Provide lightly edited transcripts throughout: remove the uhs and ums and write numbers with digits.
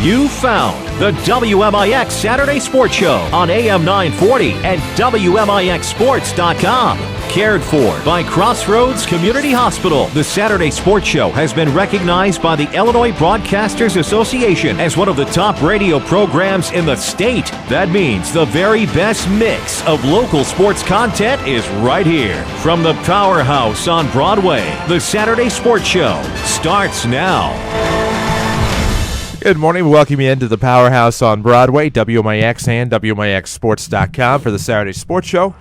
You found the WMIX Saturday Sports Show on AM 940 and WMIXsports.com. Cared for by Crossroads Community Hospital. The Saturday Sports Show has been recognized by the Illinois Broadcasters Association as one of the top radio programs in the state. That means the very best mix of local sports content is right here. From the Powerhouse on Broadway, the Saturday Sports Show starts now. Good morning. We welcome you into the Powerhouse on Broadway, WMIX and WMIXsports.com for the Saturday Sports Show.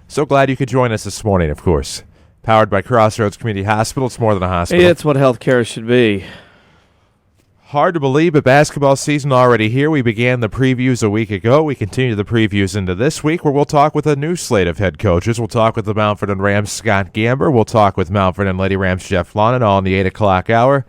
So glad you could join us this morning, of course. Powered by Crossroads Community Hospital. It's more than a hospital. It's what healthcare should be. Hard to believe, but basketball season already here. We began the previews a week ago. We continue the previews into this week, where we'll talk with a new slate of head coaches. We'll talk with the Mountford and Rams' Scott Gamber. We'll talk with Mountford and Lady Rams' Jeff Lonan, all in the 8 o'clock hour.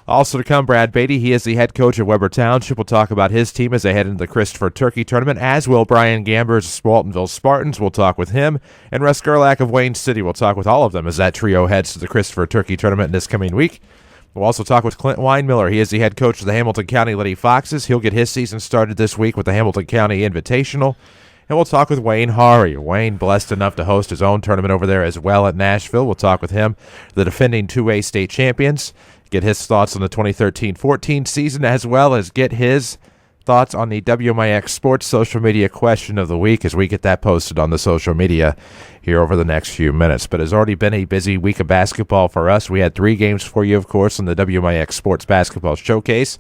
Also to come, Brad Beatty. He is the head coach of Weber Township. We'll talk about his team as they head into the Christopher Turkey Tournament, as will Brian Gamber's Waltonville Spartans. We'll talk with him. And Russ Gerlach of Wayne City. We'll talk with all of them as that trio heads to the Christopher Turkey Tournament this coming week. We'll also talk with Clint Weinmiller. He is the head coach of the Hamilton County Lady Foxes. He'll get his season started this week with the Hamilton County Invitational. And we'll talk with Wayne Hari. Wayne, blessed enough to host his own tournament over there as well at Nashville. We'll talk with him, the defending 2A state champions. Get his thoughts on the 2013-14 season, as well as get his thoughts on the WMIX Sports social media question of the week as we get that posted on the social media here over the next few minutes. But it's already been a busy week of basketball for us. We had 3 games for you, of course, on the WMIX Sports Basketball Showcase.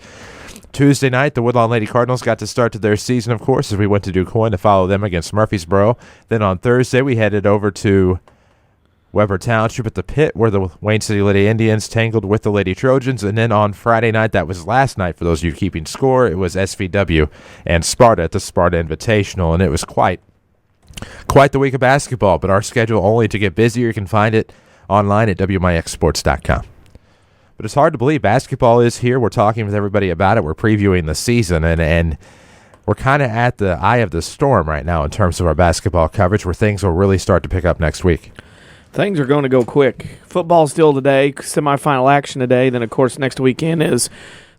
Tuesday night, the Woodlawn Lady Cardinals got to start to their season, of course, as we went to DuQuoin to follow them against Murfreesboro. Then on Thursday, we headed over to Weber Township at the Pit, where the Wayne City Lady Indians tangled with the Lady Trojans. And then on Friday night, that was last night for those of you keeping score, it was SVW and Sparta at the Sparta Invitational. And it was quite the week of basketball, but our schedule only to get busier. You can find it online at WMIXsports.com. But it's hard to believe basketball is here. We're talking with everybody about it. We're previewing the season, and we're kind of at the eye of the storm right now in terms of our basketball coverage, where things will really start to pick up next week. Things are going to go quick. Football still today, semifinal action today. Then, of course, next weekend is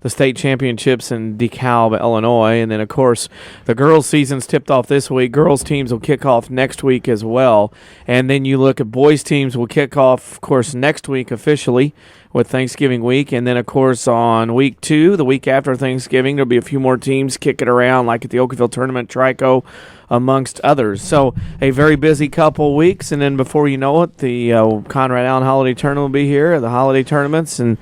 the state championships in DeKalb, Illinois. And then, of course, the girls' season's tipped off this week. Girls' teams will kick off next week as well. And then you look at boys' teams will kick off, of course, next week officially with Thanksgiving week. And then, of course, on week 2, the week after Thanksgiving, there'll be a few more teams kicking around, like at the Oakville Tournament, Trico, amongst others. So a very busy couple weeks, and then before you know it, the Conrad Allen Holiday Tournament will be here, the holiday tournaments, and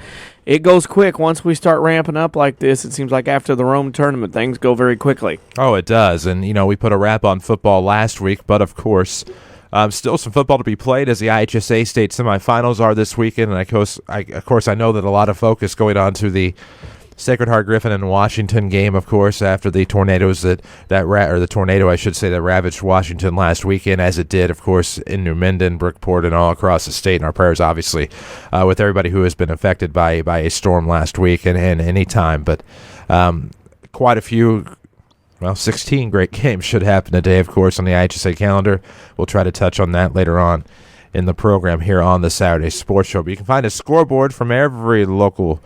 it goes quick. Once we start ramping up like this, it seems like after the Rome tournament, things go very quickly. Oh, it does, and we put a wrap on football last week, but of course, still some football to be played as the IHSA state semifinals are this weekend, and of course I know that a lot of focus going on to the Sacred Heart Griffin and Washington game, of course, after the tornadoes the tornado, I should say, that ravaged Washington last weekend, as it did, of course, in New Minden, Brookport, and all across the state. And our prayers, obviously, with everybody who has been affected by a storm last week and any time. But quite a few, 16 great games should happen today, of course, on the IHSA calendar. We'll try to touch on that later on in the program here on the Saturday Sports Show. But you can find a scoreboard from every local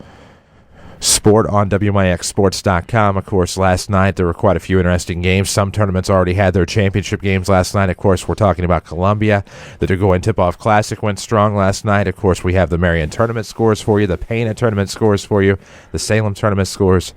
sport on WMIXsports.com. Of course, last night there were quite a few interesting games. Some tournaments already had their championship games last night. Of course, we're talking about Columbia. The DeGoin Tip-Off Classic went strong last night. Of course, we have the Marion tournament scores for you, the Pana tournament scores for you, the Salem tournament scores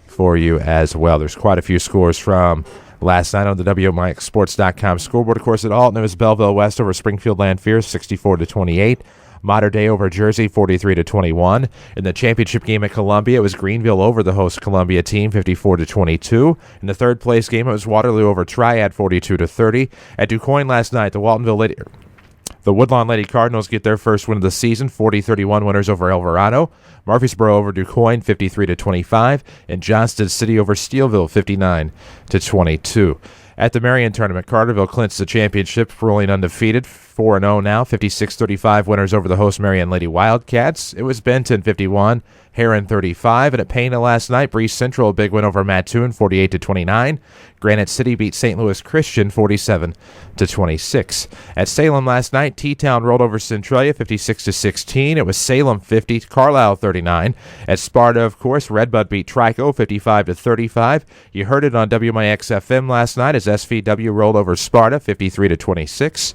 for you as well. There's quite a few scores from last night on the WMIXsports.com scoreboard. Of course, at Alton, it was Belleville West over Springfield Lanphier, 64-28. Mater Dei over Jersey, 43-21. In the championship game at Columbia, it was Greenville over the host Columbia team, 54-22. In the third place game, it was Waterloo over Triad, 42-30. At DuQuoin last night, the Woodlawn Lady Cardinals get their first win of the season, 40-31 winners over Alvarado. Murfreesboro over DuQuoin, 53-25. And Johnston City over Steelville, 59-22. At the Marion tournament, Carterville clinched the championship, rolling undefeated, 4-0 now, 56-35 winners over the host Marion Lady Wildcats. It was Benton 51, Heron 35, and at Pana last night, Breese Central a big win over Mattoon 48-29. Granite City beat St. Louis Christian 47-26. At Salem last night, T-Town rolled over Centralia 56-16. It was Salem 50, Carlisle 39. At Sparta, of course, Redbud beat Trico 55-35. You heard it on WMIX FM last night as SVW rolled over Sparta 53-26.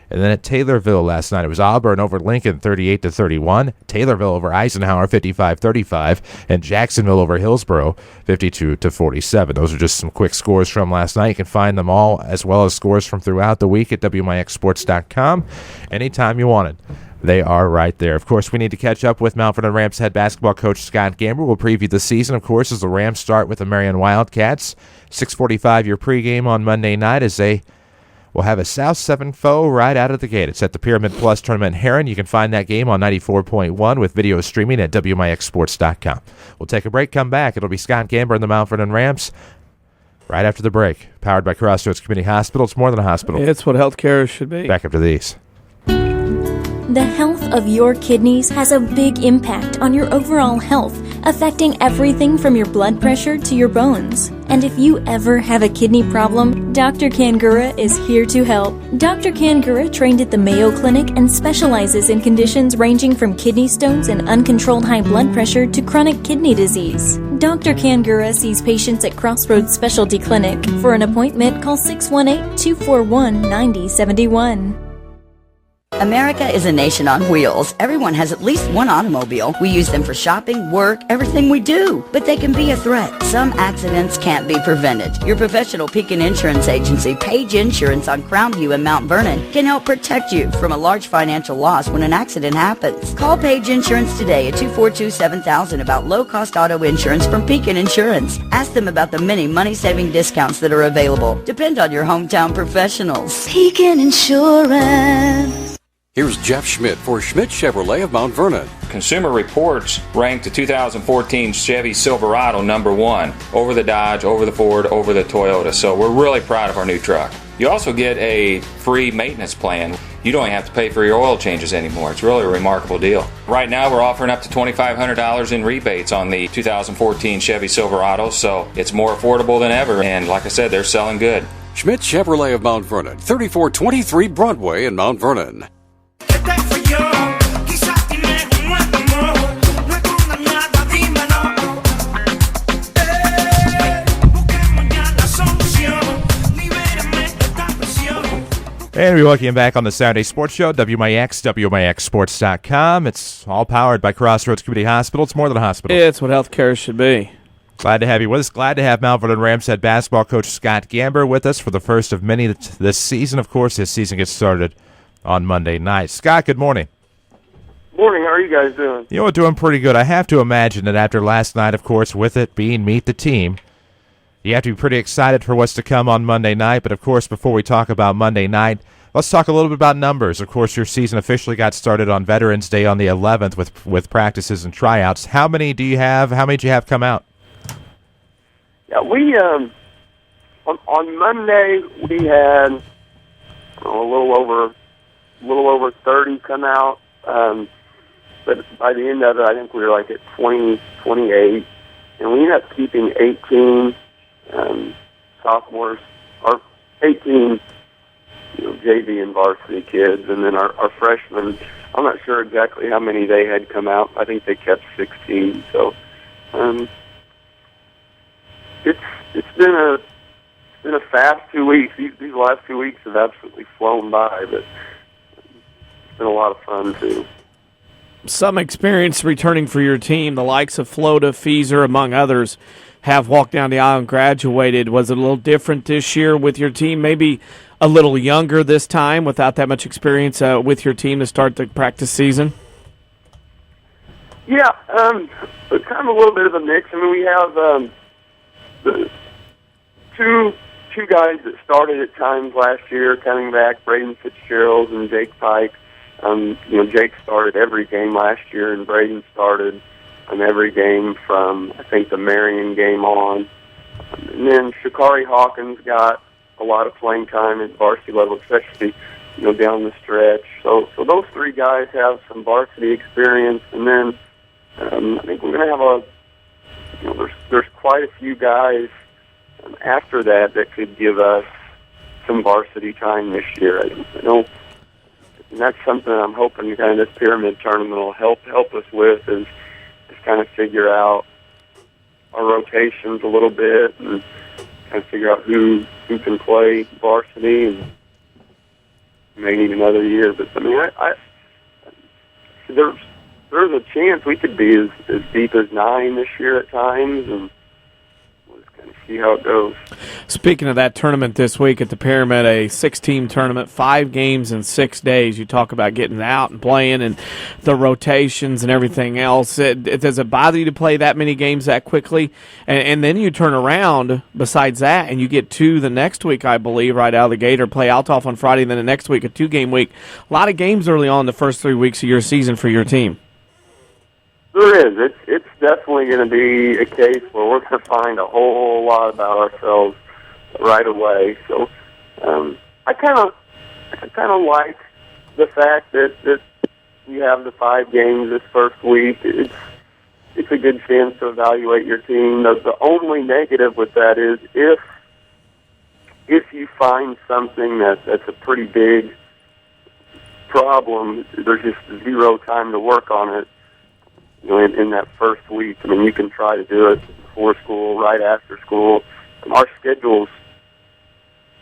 And then at Taylorville last night, it was Auburn over Lincoln 38-31, Taylorville over Eisenhower 55-35, and Jacksonville over Hillsborough 52-47. Those are just some quick scores from last night. You can find them all as well as scores from throughout the week at WMIXsports.com anytime you want it. They are right there. Of course, we need to catch up with Mount Vernon Rams head basketball coach Scott Gamber. We'll preview the season, of course, as the Rams start with the Marion Wildcats. 6:45 your pregame on Monday night as they will have a South 7 foe right out of the gate. It's at the Pyramid Plus Tournament in Heron. You can find that game on 94.1 with video streaming at WMIXsports.com. We'll take a break, come back. It'll be Scott Gamber and the Mount Vernon Rams right after the break. Powered by Crossroads Community Hospital. It's more than a hospital. It's what healthcare should be. Back after these. The health of your kidneys has a big impact on your overall health, affecting everything from your blood pressure to your bones. And if you ever have a kidney problem, Dr. Kangura is here to help. Dr. Kangura trained at the Mayo Clinic and specializes in conditions ranging from kidney stones and uncontrolled high blood pressure to chronic kidney disease. Dr. Kangura sees patients at Crossroads Specialty Clinic. For an appointment, call 618-241-9071. America is a nation on wheels. Everyone has at least one automobile. We use them for shopping, work, everything we do. But they can be a threat. Some accidents can't be prevented. Your professional Pekin Insurance Agency, Page Insurance on Crown View in Mount Vernon, can help protect you from a large financial loss when an accident happens. Call Page Insurance today at 242-7000 about low-cost auto insurance from Pekin Insurance. Ask them about the many money-saving discounts that are available. Depend on your hometown professionals. Pekin Insurance. Here's Jeff Schmidt for Schmidt Chevrolet of Mount Vernon. Consumer Reports ranked the 2014 Chevy Silverado #1 over the Dodge, over the Ford, over the Toyota. So we're really proud of our new truck. You also get a free maintenance plan. You don't have to pay for your oil changes anymore. It's really a remarkable deal. Right now we're offering up to $2,500 in rebates on the 2014 Chevy Silverado, so it's more affordable than ever. And like I said, they're selling good. Schmidt Chevrolet of Mount Vernon, 3423 Broadway in Mount Vernon. And we welcome you back on the Saturday Sports Show, WMIX, WMIXsports.com. It's all powered by Crossroads Community Hospital. It's more than a hospital. It's what healthcare should be. Glad to have you with us. Glad to have Mount Vernon Rams head basketball coach Scott Gamber with us for the first of many this season. Of course, this season gets started on Monday night. Scott, good morning. Morning. How are you guys doing? You know, doing pretty good. I have to imagine that after last night, of course, with it being Meet the Team, you have to be pretty excited for what's to come on Monday night. But, of course, before we talk about Monday night, let's talk a little bit about numbers. Of course, your season officially got started on Veterans Day on the 11th with practices and tryouts. How many do you have? How many did you have come out? Yeah, we on Monday we had a little over 30 come out. But by the end of it, I think we were like at 20, 28, and we ended up keeping 18 sophomores, or 18, JV and varsity kids, and then our freshmen. I'm not sure exactly how many they had come out. I think they kept 16. So it's been a fast 2 weeks. These last 2 weeks have absolutely flown by, but it's been a lot of fun too. Some experience returning for your team. The likes of Flota, Feezer, among others, have walked down the aisle and graduated. Was it a little different this year with your team? Maybe a little younger this time without that much experience with your team to start the practice season? Yeah, it's kind of a little bit of a mix. I mean, we have the two guys that started at times last year coming back, Braden Fitzgerald and Jake Pike. Jake started every game last year, and Braden started every game from, I think, the Marion game on. And then Shakari Hawkins got a lot of playing time at varsity level, especially down the stretch. So those three guys have some varsity experience, and then I think we're going to have there's quite a few guys after that could give us some varsity time this year. I know, and that's something I'm hoping kind of this pyramid tournament will help us with is kind of figure out our rotations a little bit and kind of figure out who can play varsity and may need another year. But I mean, there's a chance we could be as deep as 9 this year at times, and we'll just kind of see how it goes. Speaking of that tournament this week at the Pyramid, a 6-team tournament, 5 games in 6 days. You talk about getting out and playing and the rotations and everything else. Does it bother you to play that many games that quickly? And then you turn around besides that and you get 2 the next week, I believe, right out of the gate, or play Althoff on Friday, and then the next week, a 2-game week. A lot of games early on the first 3 weeks of your season for your team. There is. It's definitely going to be a case where we're going to find a whole lot about ourselves right away. So I kind of like the fact that you have the 5 games this first week. It's a good chance to evaluate your team. The only negative with that is if you find something that's a pretty big problem, there's just zero time to work on it. In that first week. I mean, you can try to do it before school, right after school. Our schedule's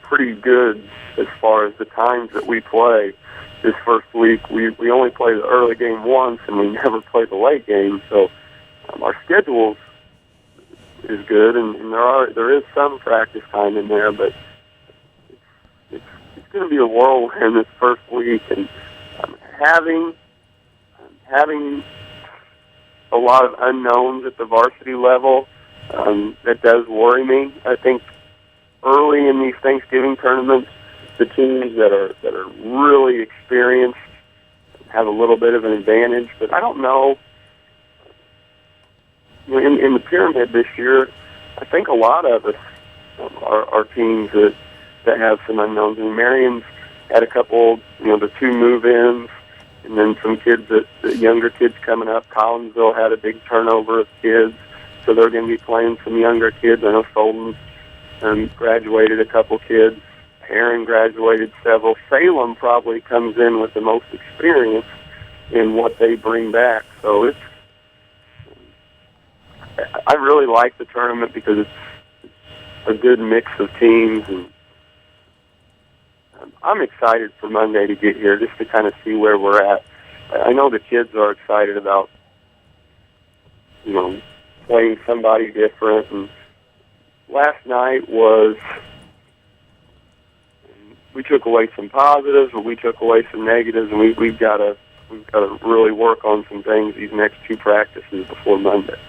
pretty good as far as the times that we play. This first week, we only play the early game once, and we never play the late game. So our schedule is good, and there is some practice time in there, but it's going to be a whirlwind this first week, and having a lot of unknowns at the varsity level, that does worry me. I think early in these Thanksgiving tournaments, the teams that are really experienced have a little bit of an advantage. But I don't know. In the pyramid this year, I think a lot of us are teams that have some unknowns. And Marion's had a couple, the 2 move-ins. And then some kids, the younger kids coming up. Collinsville had a big turnover of kids, so they're going to be playing some younger kids. I know Solon graduated a couple kids. Heron graduated several. Salem probably comes in with the most experience in what they bring back. So I really like the tournament because it's a good mix of teams, and I'm excited for Monday to get here just to kind of see where we're at. I know the kids are excited about, playing somebody different. And last night we took away some positives, but we took away some negatives, and we've got to really work on some things these next 2 practices before Monday.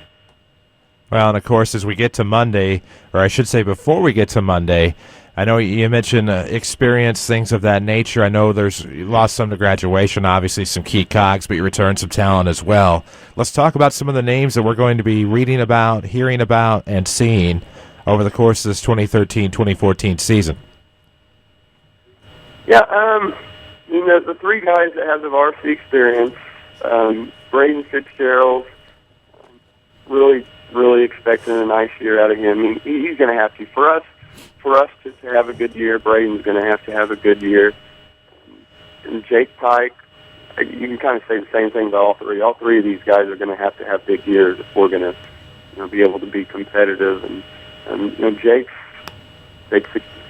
Well, and of course, as we get to Monday, or I should say before we get to Monday, I know you mentioned experience, things of that nature. I know you lost some to graduation, obviously some key cogs, but you returned some talent as well. Let's talk about some of the names that we're going to be reading about, hearing about, and seeing over the course of this 2013-2014 season. Yeah, the 3 guys that have the varsity experience, Braden Fitzgerald, really, really expecting a nice year out of him. He's going to have to. For us to have a good year, Braden's going to have a good year. And Jake Pike, you can kind of say the same thing about all 3. All 3 of these guys are going to have big years if we're going to be able to be competitive. And Jake's a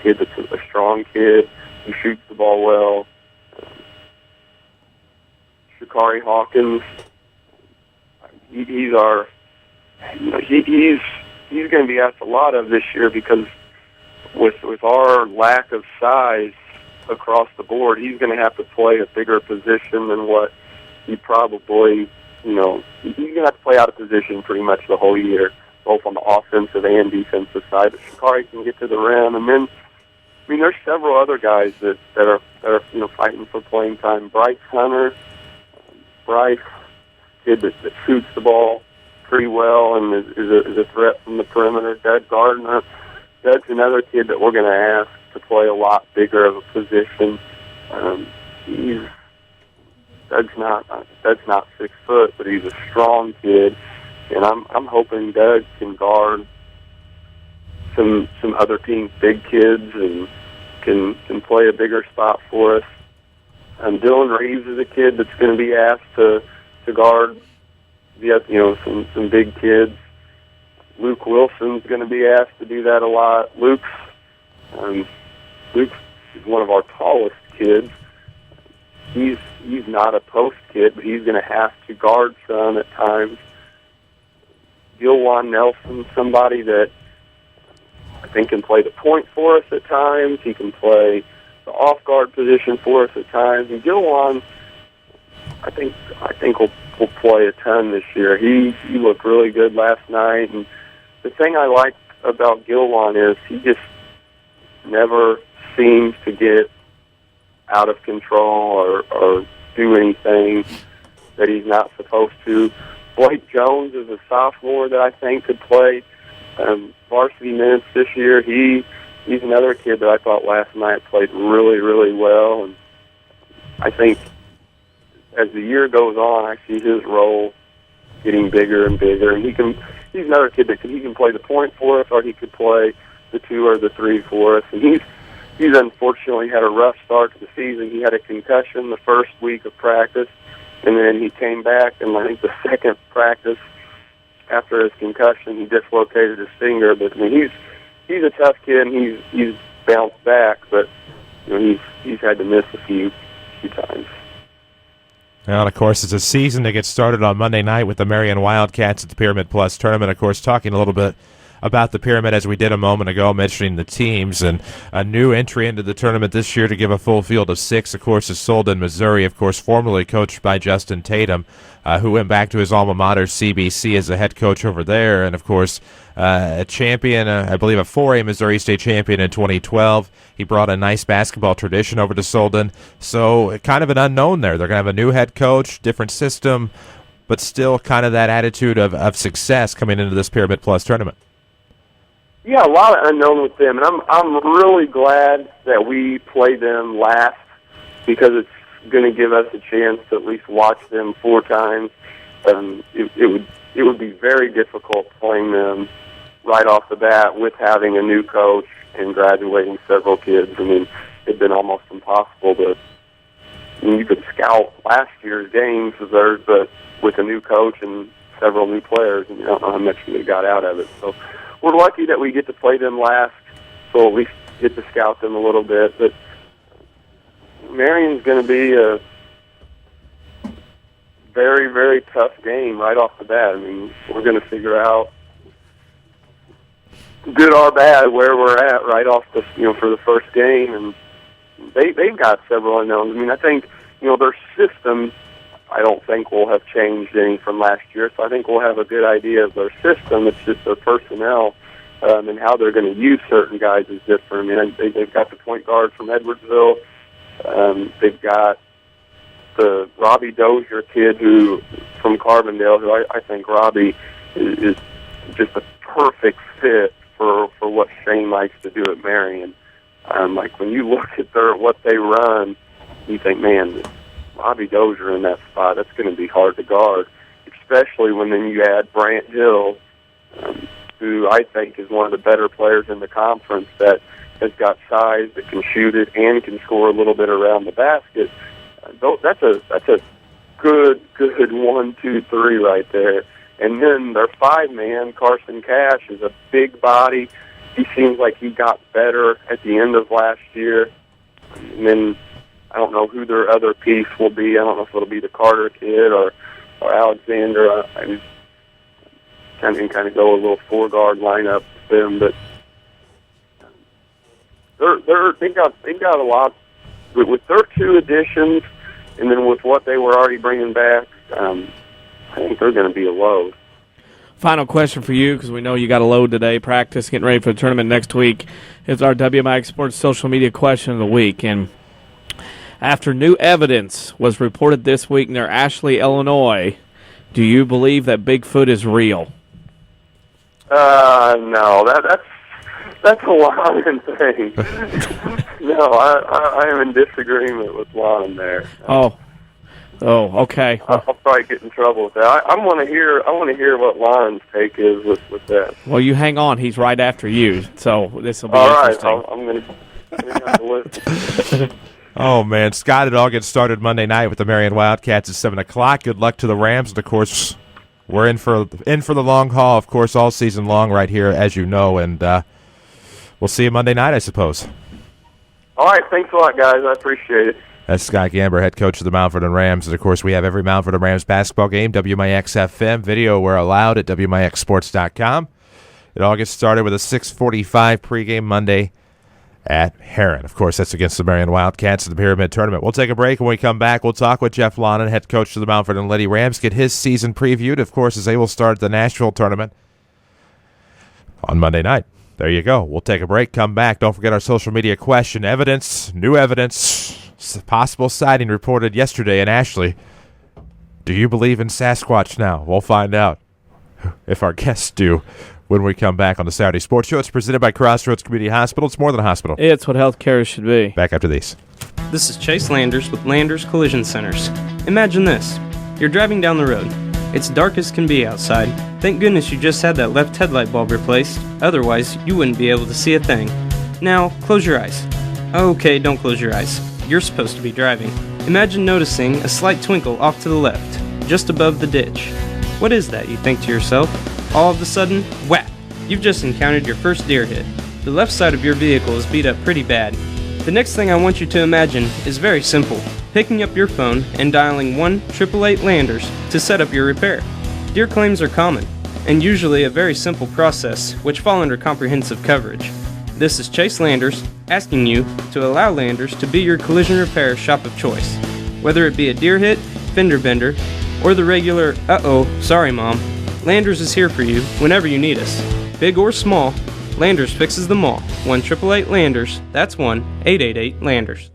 kid that's a strong kid. He shoots the ball well. Shakari Hawkins, he's going to be asked a lot of this year because with our lack of size across the board, he's going to have to play a bigger position than what he probably, he's going to have to play out of position pretty much the whole year, both on the offensive and defensive side. But Shakari can get to the rim, and then, there's several other guys that are fighting for playing time. Bryce Hunter, kid that shoots the ball pretty well and is a threat from the perimeter. Doug Gardner, Doug's another kid that we're going to ask to play a lot bigger of a position. Doug's not 6 foot, but he's a strong kid, and I'm hoping Doug can guard some other teams' big kids and can play a bigger spot for us. Dylan Reeves is a kid that's going to be asked to guard some big kids. Luke Wilson's going to be asked to do that a lot. Luke's is one of our tallest kids. He's not a post kid, but he's going to have to guard some at times. Gilwan Nelson, somebody that I think can play the point for us at times. He can play the off-guard position for us at times. And Gilwan, I think will play a ton this year. He looked really good last night. And the thing I like about Gilwan is he just never seems to get out of control or do anything that he's not supposed to. Blake Jones is a sophomore that I think could play varsity minutes this year. He's another kid that I thought last night played really, really well. And I think as the year goes on, I see his role getting bigger and bigger. And he's another kid that he can play the point for us, or he could play the 2 or the 3 for us. And he's unfortunately had a rough start to the season. He had a concussion the first week of practice, and then he came back, and I think the second practice after his concussion, he dislocated his finger. But I mean, he's a tough kid, and he's bounced back, but he's had to miss a few times. Well, of course, it's a season that gets started on Monday night with the Marion Wildcats at the Pyramid Plus tournament. Of course, talking a little bit about the Pyramid as we did a moment ago, mentioning the teams, and a new entry into the tournament this year to give a full field of 6, of course, is Solden, Missouri, of course, formerly coached by Justin Tatum, who went back to his alma mater, CBC, as a head coach over there, and, of course, a champion, I believe a 4A Missouri State champion in 2012. He brought a nice basketball tradition over to Solden, so kind of an unknown there. They're going to have a new head coach, different system, but still kind of that attitude of success coming into this Pyramid Plus tournament. Yeah, a lot of unknown with them, and I'm really glad that we play them last, because it's going to give us a chance to at least watch them 4 times. It would be very difficult playing them right off the bat with having a new coach and graduating several kids. I mean, it'd been almost impossible to. I mean, you could scout last year's games, but with a new coach and several new players, and you don't know how much we got out of it. So we're lucky that we get to play them last, so at least get to scout them a little bit. But Marion's going to be a very, very tough game right off the bat. I mean, we're going to figure out, good or bad, where we're at right off the for the first game, and they've got several unknowns. I mean, I think their system, I don't think will have changed any from last year, so I think we'll have a good idea of their system. It's just their personnel and how they're going to use certain guys is different. I mean, they've got the point guard from Edwardsville. They've got the Robbie Dozier kid from Carbondale, who I think Robbie is just a perfect fit for what Shane likes to do at Marion. Like when you look at what they run, you think, man, Robbie Dozier in that spot, that's going to be hard to guard, especially when then you add Brant Hill, who I think is one of the better players in the conference, that has got size, that can shoot it, and can score a little bit around the basket. That's a good 1, 2, 3 right there. And then their 5-man, Carson Cash, is a big body. He seems like he got better at the end of last year. And then I don't know who their other piece will be. I don't know if it'll be the Carter kid or Alexander. I just kind of go a little 4-guard lineup with them, but they've got a lot with their 2 additions, and then with what they were already bringing back. I think they're going to be a load. Final question for you, because we know you got a load today, practice, getting ready for the tournament next week, is our WMIX Sports social media question of the week. And after new evidence was reported this week near Ashley, Illinois, do you believe that Bigfoot is real? No, that's a lying thing. No, I am in disagreement with Lon there. Oh, okay. I'll probably get in trouble with that. I want to hear what Lon's take is with that. Well, you hang on. He's right after you, so this will be All right, interesting. I'm going to have to listen. Oh, man. Scott, it all gets started Monday night with the Marion Wildcats at 7 o'clock. Good luck to the Rams. And, of course, we're in for the long haul, of course, all season long right here, as you know. And we'll see you Monday night, I suppose. All right, thanks a lot, guys. I appreciate it. That's Scott Gamber, head coach of the Mount Vernon Rams. And, of course, we have every Mount Vernon Rams basketball game, WMIX FM, video where allowed at WMIXsports.com. It all gets started with a 6:45 pregame Monday at Heron. Of course, that's against the Marion Wildcats in the Pyramid Tournament. We'll take a break. When we come back, we'll talk with Jeff Lonan, head coach of the Mount Vernon Lady Rams, get his season previewed, of course, as they will start the Nashville Tournament on Monday night. There you go. We'll take a break, come back. Don't forget our social media question. New evidence, possible sighting reported yesterday in Ashley. Do you believe in Sasquatch now? We'll find out if our guests do when we come back on the Saturday Sports Show. It's presented by Crossroads Community Hospital. It's more than a hospital. It's what healthcare should be. Back after these. This is Chase Landers with Landers Collision Centers. Imagine this. You're driving down the road. It's dark as can be outside. Thank goodness you just had that left headlight bulb replaced. Otherwise, you wouldn't be able to see a thing. Now, close your eyes. Okay, don't close your eyes. You're supposed to be driving. Imagine noticing a slight twinkle off to the left, just above the ditch. What is that, you think to yourself? All of a sudden, whap! You've just encountered your first deer hit. The left side of your vehicle is beat up pretty bad. The next thing I want you to imagine is very simple. Picking up your phone and dialing 1-888-LANDERS to set up your repair. Deer claims are common, and usually a very simple process, which fall under comprehensive coverage. This is Chase Landers, asking you to allow Landers to be your collision repair shop of choice. Whether it be a deer hit, fender bender, or the regular, uh-oh, sorry mom, Landers is here for you whenever you need us. Big or small, Landers fixes them all. 1-888-LANDERS, that's 1-888-LANDERS.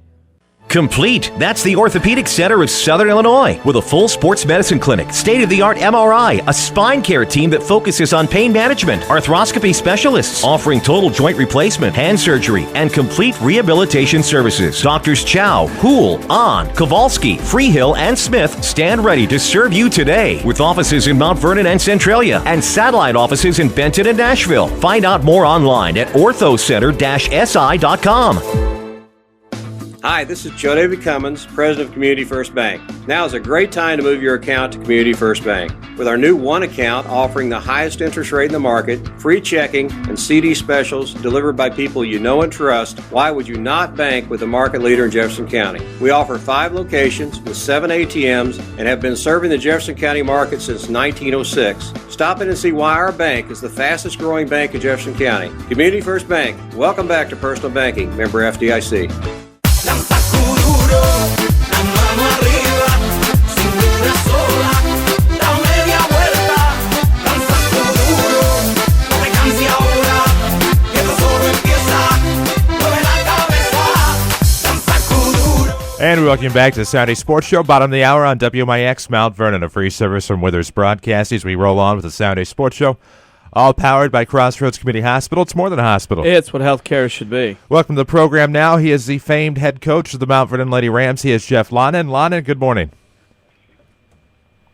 Complete. That's the Orthopedic Center of Southern Illinois with a full sports medicine clinic, state-of-the-art MRI, a spine care team that focuses on pain management, arthroscopy specialists offering total joint replacement, hand surgery, and complete rehabilitation services. Doctors Chow, Hool, Ahn, Kowalski, Freehill, and Smith stand ready to serve you today with offices in Mount Vernon and Centralia and satellite offices in Benton and Nashville. Find out more online at orthocenter-si.com. Hi, this is Joe David Cummins, President of Community First Bank. Now is a great time to move your account to Community First Bank. With our new One account offering the highest interest rate in the market, free checking, and CD specials delivered by people you know and trust, why would you not bank with the market leader in Jefferson County? We offer 5 locations with 7 ATMs and have been serving the Jefferson County market since 1906. Stop in and see why our bank is the fastest growing bank in Jefferson County. Community First Bank. Welcome back to Personal Banking. Member FDIC. And we welcome you back to the Saturday Sports Show, bottom of the hour on WMIX Mount Vernon, a free service from Withers Broadcasting as we roll on with the Saturday Sports Show, all powered by Crossroads Community Hospital. It's more than a hospital. It's what healthcare should be. Welcome to the program now. He is the famed head coach of the Mount Vernon Lady Rams. He is Jeff Lonan. Lonan, good morning.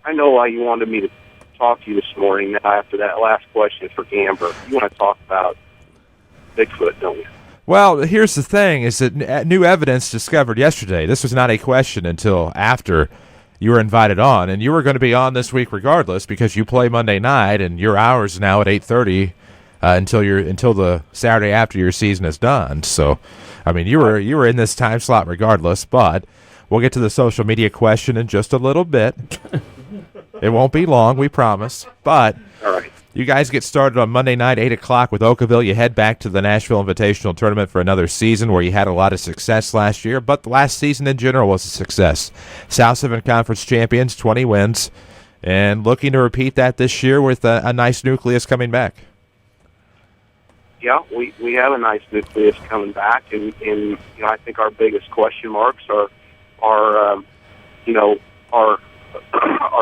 I know why you wanted me to talk to you this morning now after that last question for Gamber. You want to talk about Bigfoot, don't you? Well, here's the thing, is that new evidence discovered yesterday. This was not a question until after you were invited on, and you were going to be on this week regardless because you play Monday night, and your hours now at 8:30 until the Saturday after your season is done. So, I mean, you were in this time slot regardless, but we'll get to the social media question in just a little bit. It won't be long, we promise. But all right. You guys get started on Monday night, 8 o'clock with Oakville. You head back to the Nashville Invitational Tournament for another season where you had a lot of success last year, but the last season in general was a success. South 7 Conference champions, 20 wins, and looking to repeat that this year with a nice nucleus coming back. Yeah, we have a nice nucleus coming back, and you know, I think our biggest question marks are our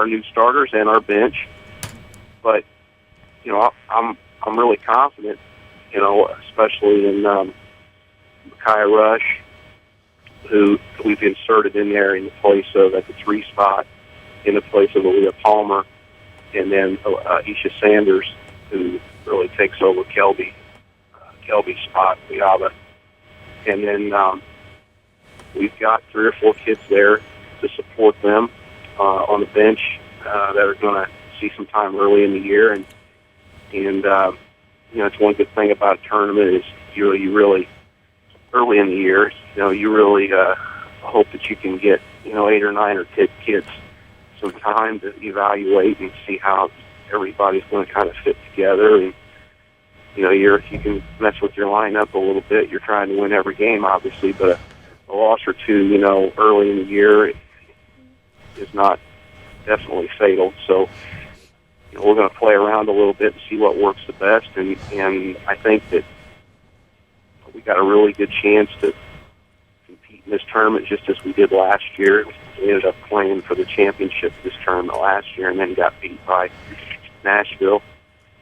new starters and our bench. But you know, I'm really confident, you know, especially in Micaiah Rush, who we've inserted in there in the place of, at the 3 spot, in the place of Aaliyah Palmer, and then Isha Sanders, who really takes over Kelby's spot, Liaba. And then we've got 3 or 4 kids there to support them on the bench that are going to see some time early in the year. And it's one good thing about a tournament is you really early in the year, you really hope that you can get 8 or 9 or 10 kids some time to evaluate and see how everybody's going to kind of fit together. And you can mess with your lineup a little bit. You're trying to win every game, obviously, but a loss or two, early in the year is not definitely fatal. So we're going to play around a little bit and see what works the best. And I think that we got a really good chance to compete in this tournament just as we did last year. We ended up playing for the championship this tournament last year and then got beat by Nashville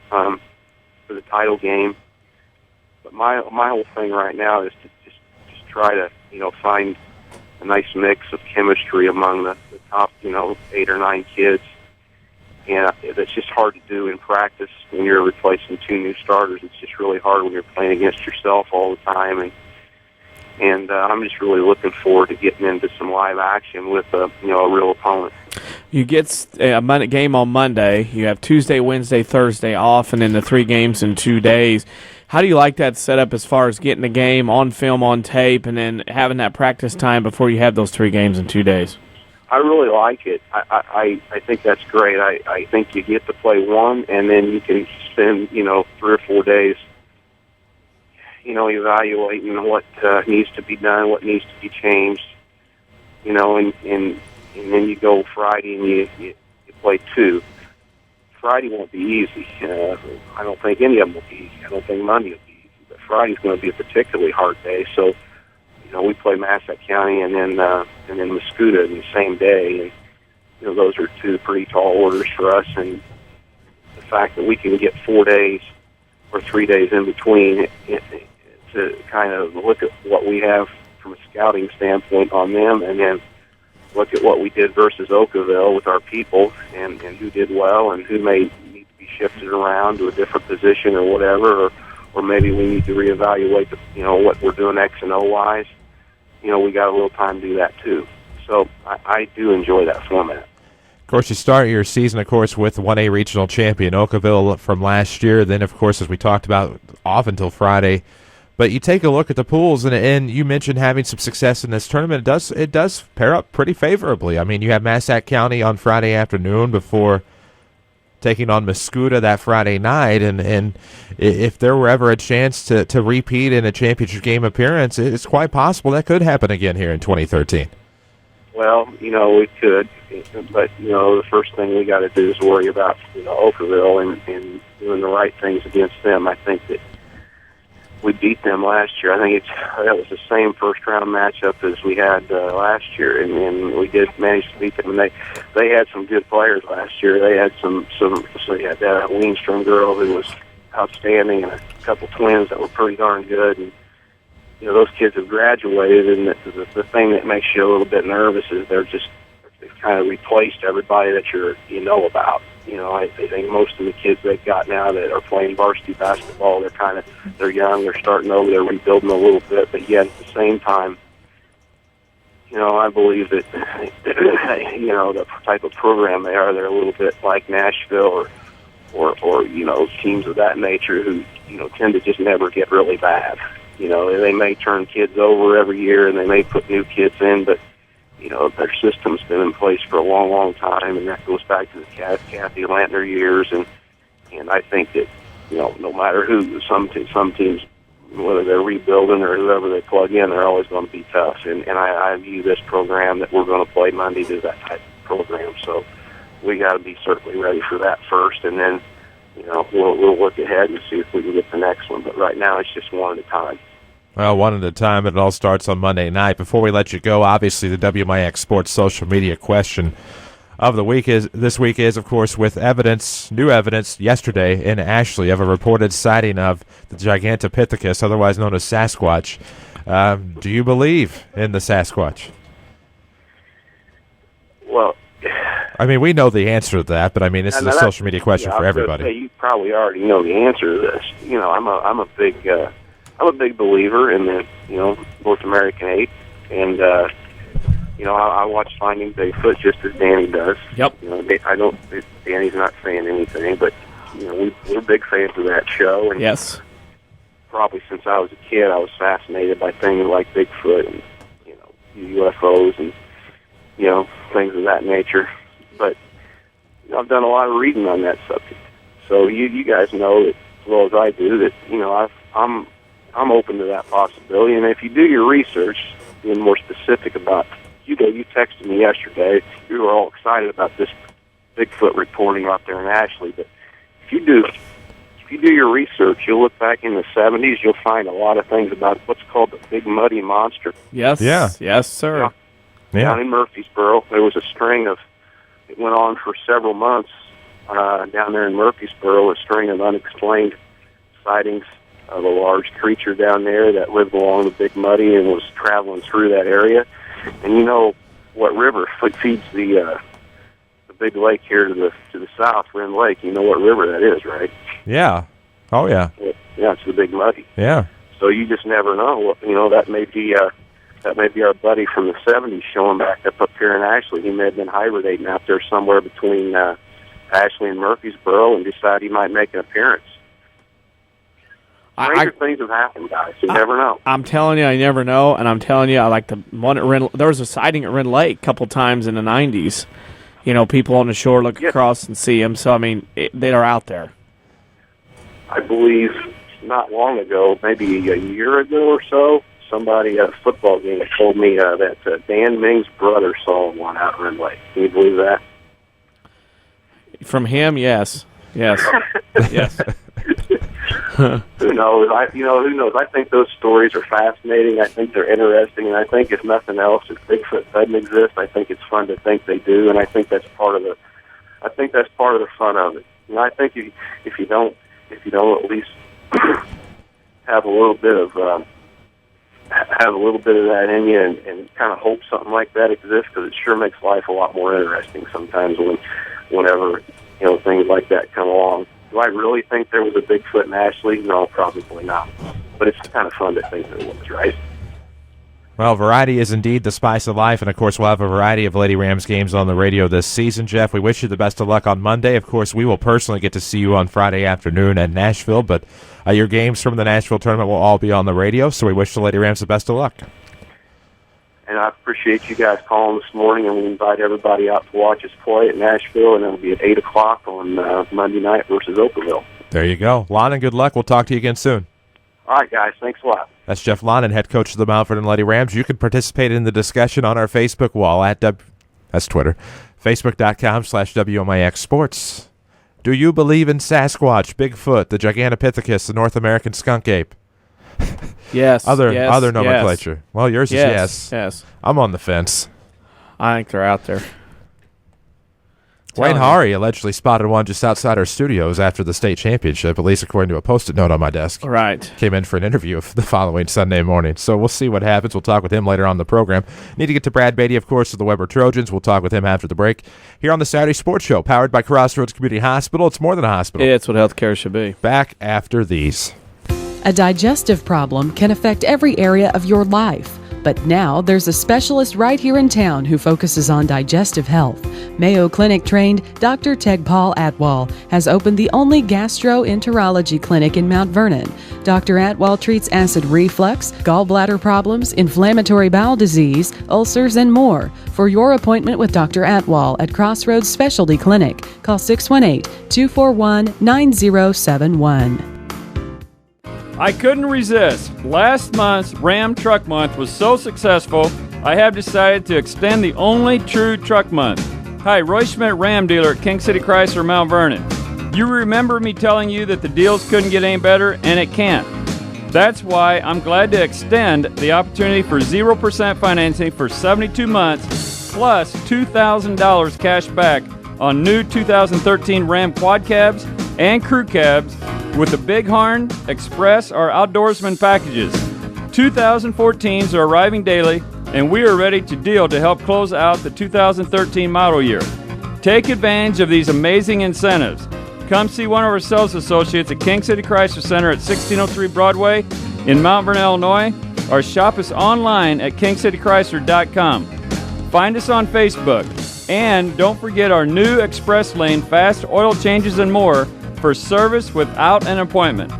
for the title game. But my whole thing right now is to just try to find a nice mix of chemistry among the top 8 or 9 kids. And it's just hard to do in practice when you're replacing 2 new starters. It's just really hard when you're playing against yourself all the time. And I'm just really looking forward to getting into some live action with a real opponent. You get a game on Monday. You have Tuesday, Wednesday, Thursday off, and then the 3 games in 2 days. How do you like that setup as far as getting the game on film, on tape, and then having that practice time before you have those 3 games in 2 days? I really like it. I think that's great. I think you get to play one, and then you can spend 3 or 4 days evaluating what needs to be done, what needs to be changed, and then you go Friday and you play 2. Friday won't be easy. I don't think any of them will be easy. I don't think Monday will be easy, but Friday's going to be a particularly hard day. So, we play Massac County and then Mascoutah in the same day, and those are 2 pretty tall orders for us. And the fact that we can get 4 days or 3 days in between to kind of look at what we have from a scouting standpoint on them, and then look at what we did versus Oakville with our people, and who did well and who may need to be shifted around to a different position or whatever, or maybe we need to reevaluate what we're doing X and O wise. We got a little time to do that too. So I do enjoy that format. Of course, you start your season, of course, with 1A regional champion Oakville from last year. Then, of course, as we talked about, off until Friday. But you take a look at the pools, and you mentioned having some success in this tournament. It does pair up pretty favorably. I mean, you have Massac County on Friday afternoon before taking on Mascoutah that Friday night, and if there were ever a chance to repeat in a championship game appearance, it's quite possible that could happen again here in 2013. Well, we could, but the first thing we got to do is worry about Oakville and doing the right things against them. I think that we beat them last year. I think that was the same first-round matchup as we had last year, and we did manage to beat them. And they had some good players last year. They had so you had that Weenstrom girl who was outstanding, and a couple twins that were pretty darn good. And those kids have graduated, and the thing that makes you a little bit nervous is they've kind of replaced everybody that you know about. I think most of the kids they've got now that are playing varsity basketball, they're young, they're starting over, they're rebuilding a little bit, but yet at the same time, I believe that, the type of program they are, they're a little bit like Nashville or teams of that nature who, tend to just never get really bad. They may turn kids over every year and they may put new kids in, but their system's been in place for a long, long time, and that goes back to the Kathy Lantner years. And I think that no matter who, some teams, whether they're rebuilding or whoever they plug in, they're always going to be tough. And I view this program that we're going to play Monday as that type of program. So we got to be certainly ready for that first, and then we'll look ahead and see if we can get the next one. But right now, it's just one at a time. Well, one at a time, and it all starts on Monday night. Before we let you go, obviously the WMIX Sports social media question of the week this week is, of course, with new evidence yesterday in Ashley of a reported sighting of the Gigantopithecus, otherwise known as Sasquatch. Do you believe in the Sasquatch? Well, I mean, we know the answer to that, but I mean, this is a social media question for everybody. You probably already know the answer to this. You know, I'm a big believer in the North American ape, and I watch Finding Bigfoot just as Danny does. Yep. Danny's not saying anything, but we're big fans of that show. And yes. Probably since I was a kid, I was fascinated by things like Bigfoot and UFOs and things of that nature. But I've done a lot of reading on that subject, so you guys know that as well as I do that I'm open to that possibility. And if you do your research, being more specific about you texted me yesterday. You were all excited about this Bigfoot reporting out there in Ashley, but if you do your research, you'll look back in the 70s, you'll find a lot of things about what's called the Big Muddy Monster. Yes. Yeah. Yes, sir. Yeah. Down in Murfreesboro, there was a string of, it went on for several months down there in Murfreesboro, a string of unexplained sightings of a large creature down there that lived along the Big Muddy and was traveling through that area. And you know what river feeds the big lake here to the south, Wren Lake? You know what river that is, right? Yeah. Oh, yeah. Yeah, it's the Big Muddy. Yeah. So you just never know. That may be our buddy from the 70s showing back up here in Ashley. He may have been hibernating out there somewhere between Ashley and Murfreesboro and decide he might make an appearance. Stranger things have happened, guys. You never know. I'm telling you, I never know, and I'm telling you, I like the one at there was a sighting at Wren Lake a couple times in the 90s. People on the shore look across and see them. So, I mean, they are out there. I believe not long ago, maybe a year ago or so, somebody at a football game told me that Dan Ming's brother saw one out in Wren Lake. Can you believe that? From him, yes. Yes. Yes. Who knows? Who knows? I think those stories are fascinating. I think they're interesting, and I think if nothing else, if Bigfoot doesn't exist, I think it's fun to think they do, and I think that's part of the fun of it. I think if you don't at least have a little bit of that in you, and kind of hope something like that exists, because it sure makes life a lot more interesting sometimes whenever things like that come along. Do I really think there was a Bigfoot in Ashley? No, probably not. But it's kind of fun to think there was, right? Well, variety is indeed the spice of life, and of course we'll have a variety of Lady Rams games on the radio this season, Jeff. We wish you the best of luck on Monday. Of course, we will personally get to see you on Friday afternoon at Nashville, but your games from the Nashville tournament will all be on the radio, so we wish the Lady Rams the best of luck. And I appreciate you guys calling this morning, and we invite everybody out to watch us play at Nashville, and it'll be at 8 o'clock on Monday night versus Oakville. There you go. Lon, and good luck. We'll talk to you again soon. All right, guys. Thanks a lot. That's Jeff Lon, head coach of the Mount Vernon Lady Rams. You can participate in the discussion on our Facebook wall that's Twitter, facebook.com/WMIX Sports. Do you believe in Sasquatch, Bigfoot, the Gigantopithecus, the North American skunk ape? Yes. Other nomenclature. Yes. Well, yours is yes. Yes. I'm on the fence. I think they're out there. Wayne Hari allegedly spotted one just outside our studios after the state championship, at least according to a Post-it note on my desk. Right. Came in for an interview the following Sunday morning. So we'll see what happens. We'll talk with him later on in the program. Need to get to Brad Beatty, of course, of the Weber Trojans. We'll talk with him after the break. Here on the Saturday Sports Show, powered by Crossroads Community Hospital. It's more than a hospital. It's what healthcare should be. Back after these. A digestive problem can affect every area of your life. But now there's a specialist right here in town who focuses on digestive health. Mayo Clinic trained Dr. Tegpaul Atwal has opened the only gastroenterology clinic in Mount Vernon. Dr. Atwal treats acid reflux, gallbladder problems, inflammatory bowel disease, ulcers, and more. For your appointment with Dr. Atwal at Crossroads Specialty Clinic, call 618-241-9071. I couldn't resist. Last month's Ram Truck Month was so successful, I have decided to extend the only true truck month. Hi, Roy Schmidt, Ram dealer at King City Chrysler, Mount Vernon. You remember me telling you that the deals couldn't get any better, and it can't. That's why I'm glad to extend the opportunity for 0% financing for 72 months, plus $2,000 cash back on new 2013 Ram Quad Cabs and Crew Cabs with the Bighorn, Express, or Outdoorsman packages. 2014s are arriving daily, and we are ready to deal to help close out the 2013 model year. Take advantage of these amazing incentives. Come see one of our sales associates at King City Chrysler Center at 1603 Broadway in Mount Vernon, Illinois, or shop us online at kingcitychrysler.com. Find us on Facebook, and don't forget our new Express Lane fast oil changes and more for service without an appointment.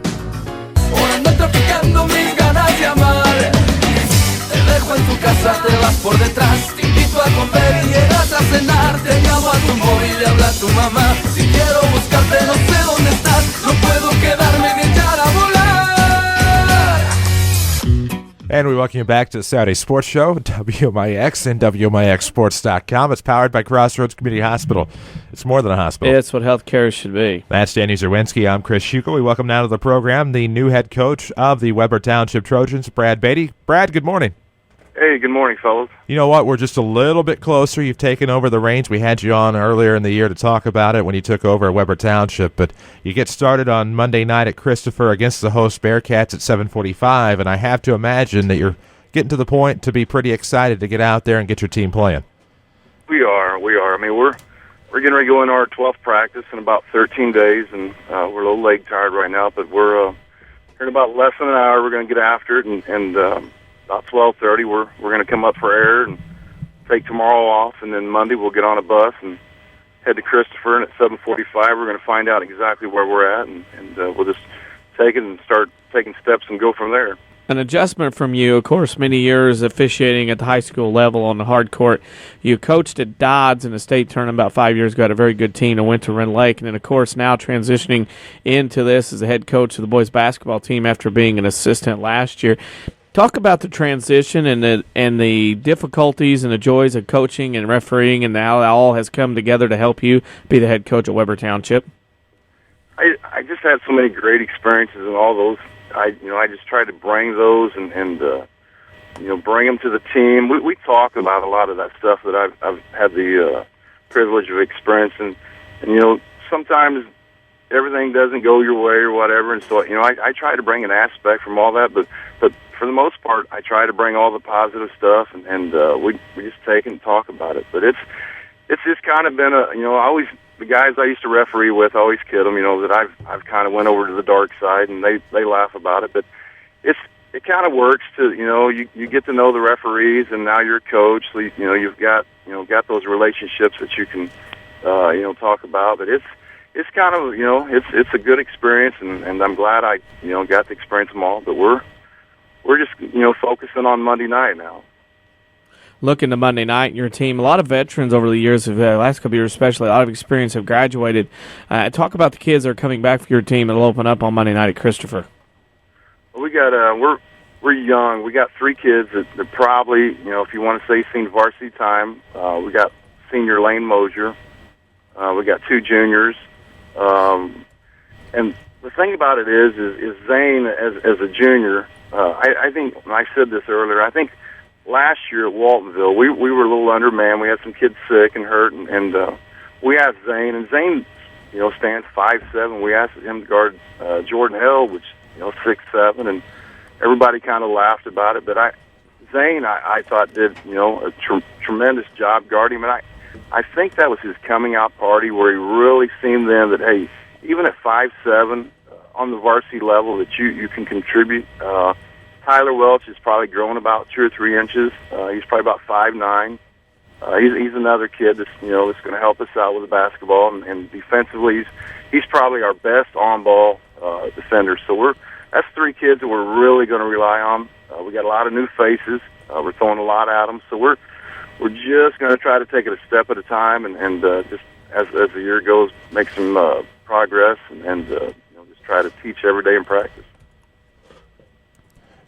And we welcome you back to the Saturday Sports Show, WMIX and WMIXSports.com. It's powered by Crossroads Community Hospital. It's more than a hospital. It's what healthcare should be. That's Danny Zerwinski. I'm Chris Schukel. We welcome now to the program the new head coach of the Weber Township Trojans, Brad Beatty. Brad, good morning. Hey, good morning, fellas. You know what? We're just a little bit closer. You've taken over the reins. We had you on earlier in the year to talk about it when you took over at Weber Township, but you get started on Monday night at Christopher against the host Bearcats at 7:45, and I have to imagine that you're getting to the point to be pretty excited to get out there and get your team playing. We are. I mean, we're getting ready to go in our 12th practice in about 13 days, and we're a little leg tired right now, but we're in about less than an hour. We're going to get after it, and about 12:30, we're going to come up for air and take tomorrow off, and then Monday we'll get on a bus and head to Christopher, and at 7:45 we're going to find out exactly where we're at, and we'll just take it and start taking steps and go from there. An adjustment from you, of course, many years officiating at the high school level on the hard court. You coached at Dodds in the state tournament about 5 years ago, had a very good team and went to Rend Lake, and then, of course, now transitioning into this as the head coach of the boys basketball team after being an assistant last year. Talk about the transition and the difficulties and the joys of coaching and refereeing, and how it all has come together to help you be the head coach at Weber Township. I just had so many great experiences in all those. I just tried to bring those and bring them to the team. We talk about a lot of that stuff that I've had the privilege of experiencing, and sometimes everything doesn't go your way or whatever, and so I try to bring an aspect from all that, but for the most part, I try to bring all the positive stuff, and we just take and talk about it. But it's just kind of been the guys I used to referee with, I always kid them, that I've kind of went over to the dark side, and they laugh about it. But it kind of works to you get to know the referees, and now you're a coach, so you've got those relationships that you can talk about. But it's kind of it's a good experience, and I'm glad I got to experience them all. But we're just focusing on Monday night now. Looking to Monday night, your team, a lot of veterans over the years, last couple of years especially, a lot of experience have graduated. Talk about the kids that are coming back for your team and will open up on Monday night at Christopher. Well, we got we're young. We got 3 kids that probably if you want to say seen varsity time. We got senior Lane Mosier. We got 2 juniors, and the thing about it is Zane as a junior. I think, and I said this earlier, I think last year at Waltonville, we were a little undermanned. We had some kids sick and hurt, and we asked Zane, and Zane, stands 5'7". We asked him to guard Jordan Hill, which 6'7", and everybody kind of laughed about it. But Zane, I thought did a tremendous job guarding him, and I think that was his coming out party where he really seen then that, hey, even at 5'7", on the varsity level, that you can contribute. Tyler Welch is probably grown about 2 or 3 inches. He's probably about 5'9". He's another kid that's that's going to help us out with the basketball, and defensively he's probably our best on-ball defender. So that's 3 kids that we're really going to rely on. We got a lot of new faces. We're throwing a lot at them, so we're just going to try to take it a step at a time, and just as the year goes, make some progress, and just try to teach every day in practice.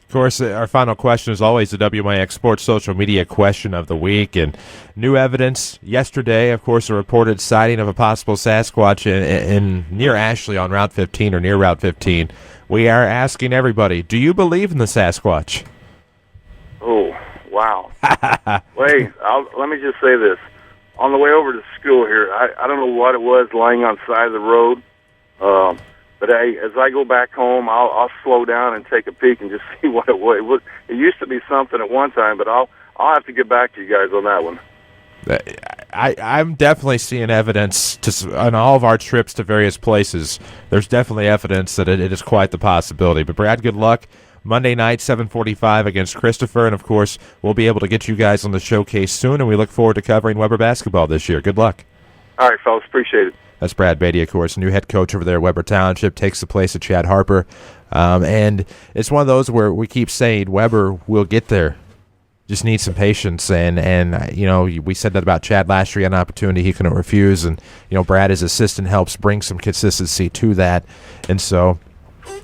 Of course, our final question is always the WMIX Sports social media question of the week. And new evidence yesterday, of course, a reported sighting of a possible Sasquatch in near Ashley on Route 15 or near Route 15. We are asking everybody, do you believe in the Sasquatch? Oh, wow. Wait, let me just say this. On the way over to school here, I don't know what it was laying on the side of the road, but But hey, as I go back home, I'll slow down and take a peek and just see what it was. It used to be something at one time, but I'll have to get back to you guys on that one. I'm definitely seeing evidence on all of our trips to various places. There's definitely evidence that it is quite the possibility. But Brad, good luck. Monday night, 7:45 against Christopher, and of course, we'll be able to get you guys on the showcase soon, and we look forward to covering Weber basketball this year. Good luck. All right, fellas, appreciate it. That's Brad Beatty, of course, new head coach over there at Weber Township, takes the place of Chad Harper. And it's one of those where we keep saying Weber will get there. Just need some patience, and you know, we said that about Chad last year. He had an opportunity he couldn't refuse, and you know, Brad, his assistant, helps bring some consistency to that. And so,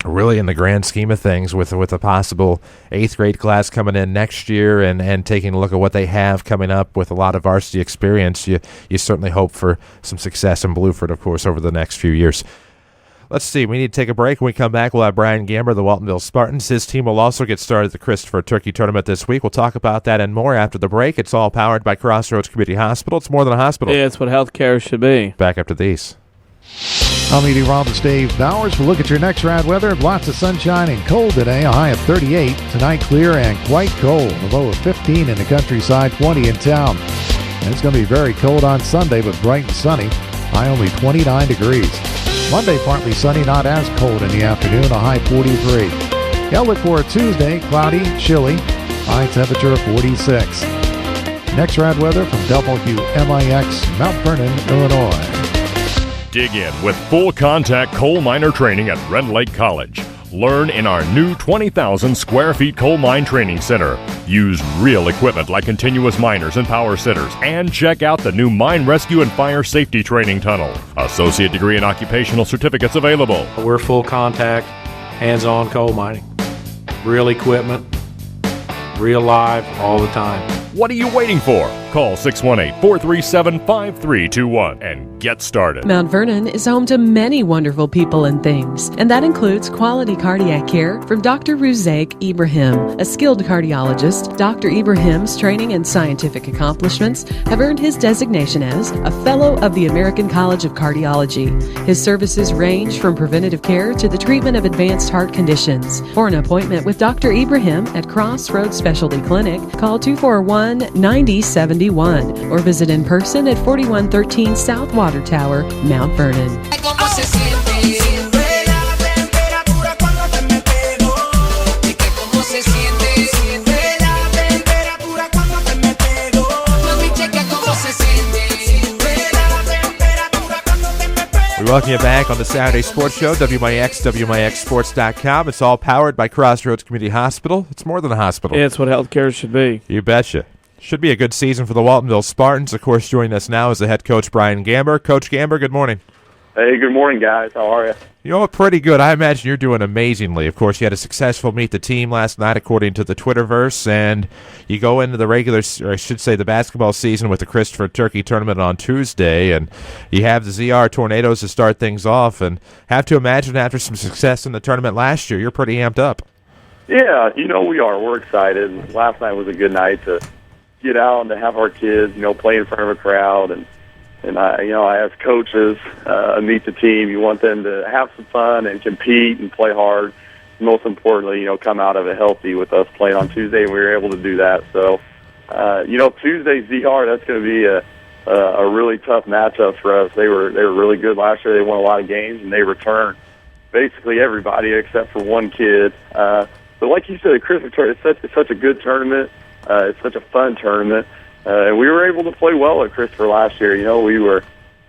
really, in the grand scheme of things, with a possible 8th grade class coming in next year, and taking a look at what they have coming up with a lot of varsity experience, you certainly hope for some success in Blueford, of course, over the next few years. Let's see. We need to take a break. When we come back, we'll have Brian Gamber, the Waltonville Spartans. His team will also get started at the Christopher Turkey Tournament this week. We'll talk about that and more after the break. It's all powered by Crossroads Community Hospital. It's more than a hospital. Yeah, it's what healthcare should be. Back after these. I'm meteorologist Dave Bowers. We'll look at your next rad weather. Lots of sunshine and cold today. A high of 38. Tonight, clear and quite cold. A low of 15 in the countryside, 20 in town. And it's going to be very cold on Sunday, but bright and sunny. High only 29 degrees. Monday, partly sunny, not as cold in the afternoon, a high 43. Yeah, look for a Tuesday, cloudy, chilly, high temperature of 46. Next rad weather from WMIX, Mount Vernon, Illinois. Dig in with full contact coal miner training at Red Lake College. Learn in our new 20,000 square feet coal mine training center. Use real equipment like continuous miners and power sitters. And check out the new mine rescue and fire safety training tunnel. Associate degree and occupational certificates available. We're full contact, hands-on coal mining. Real equipment, real live, all the time. What are you waiting for? Call 618-437-5321 and get started. Mount Vernon is home to many wonderful people and things, and that includes quality cardiac care from Dr. Ruzaik Ibrahim. A skilled cardiologist, Dr. Ibrahim's training and scientific accomplishments have earned his designation as a Fellow of the American College of Cardiology. His services range from preventative care to the treatment of advanced heart conditions. For an appointment with Dr. Ibrahim at Crossroads Specialty Clinic, call 241-9070. Or visit in person at 4113 South Water Tower, Mount Vernon. We welcome you back on the Saturday Sports Show, WMIX, WMIXSports.com. It's all powered by Crossroads Community Hospital. It's more than a hospital. Yeah, it's what healthcare should be. You betcha. Should be a good season for the Waltonville Spartans. Of course, joining us now is the head coach, Brian Gamber. Coach Gamber, good morning. Hey, good morning, guys. How are you? You know what? Pretty good. I imagine you're doing amazingly. Of course, you had a successful meet the team last night, according to the Twitterverse, and you go into the regular, or I should say the basketball season with the Christopher Turkey Tournament on Tuesday, and you have the ZR Tornadoes to start things off, and have to imagine after some success in the tournament last year, you're pretty amped up. Yeah, we are. We're excited. Last night was a good night to get out and to have our kids, play in front of a crowd, and as coaches, meet the team. You want them to have some fun and compete and play hard. Most importantly, come out of it healthy with us playing on Tuesday, and we were able to do that. So, Tuesday's ZR, that's going to be a really tough matchup for us. They were really good last year. They won a lot of games, and they returned basically everybody except for one kid. But like you said, the Christmas tournament, it's such a good tournament. It's such a fun tournament, and we were able to play well at Christopher last year. We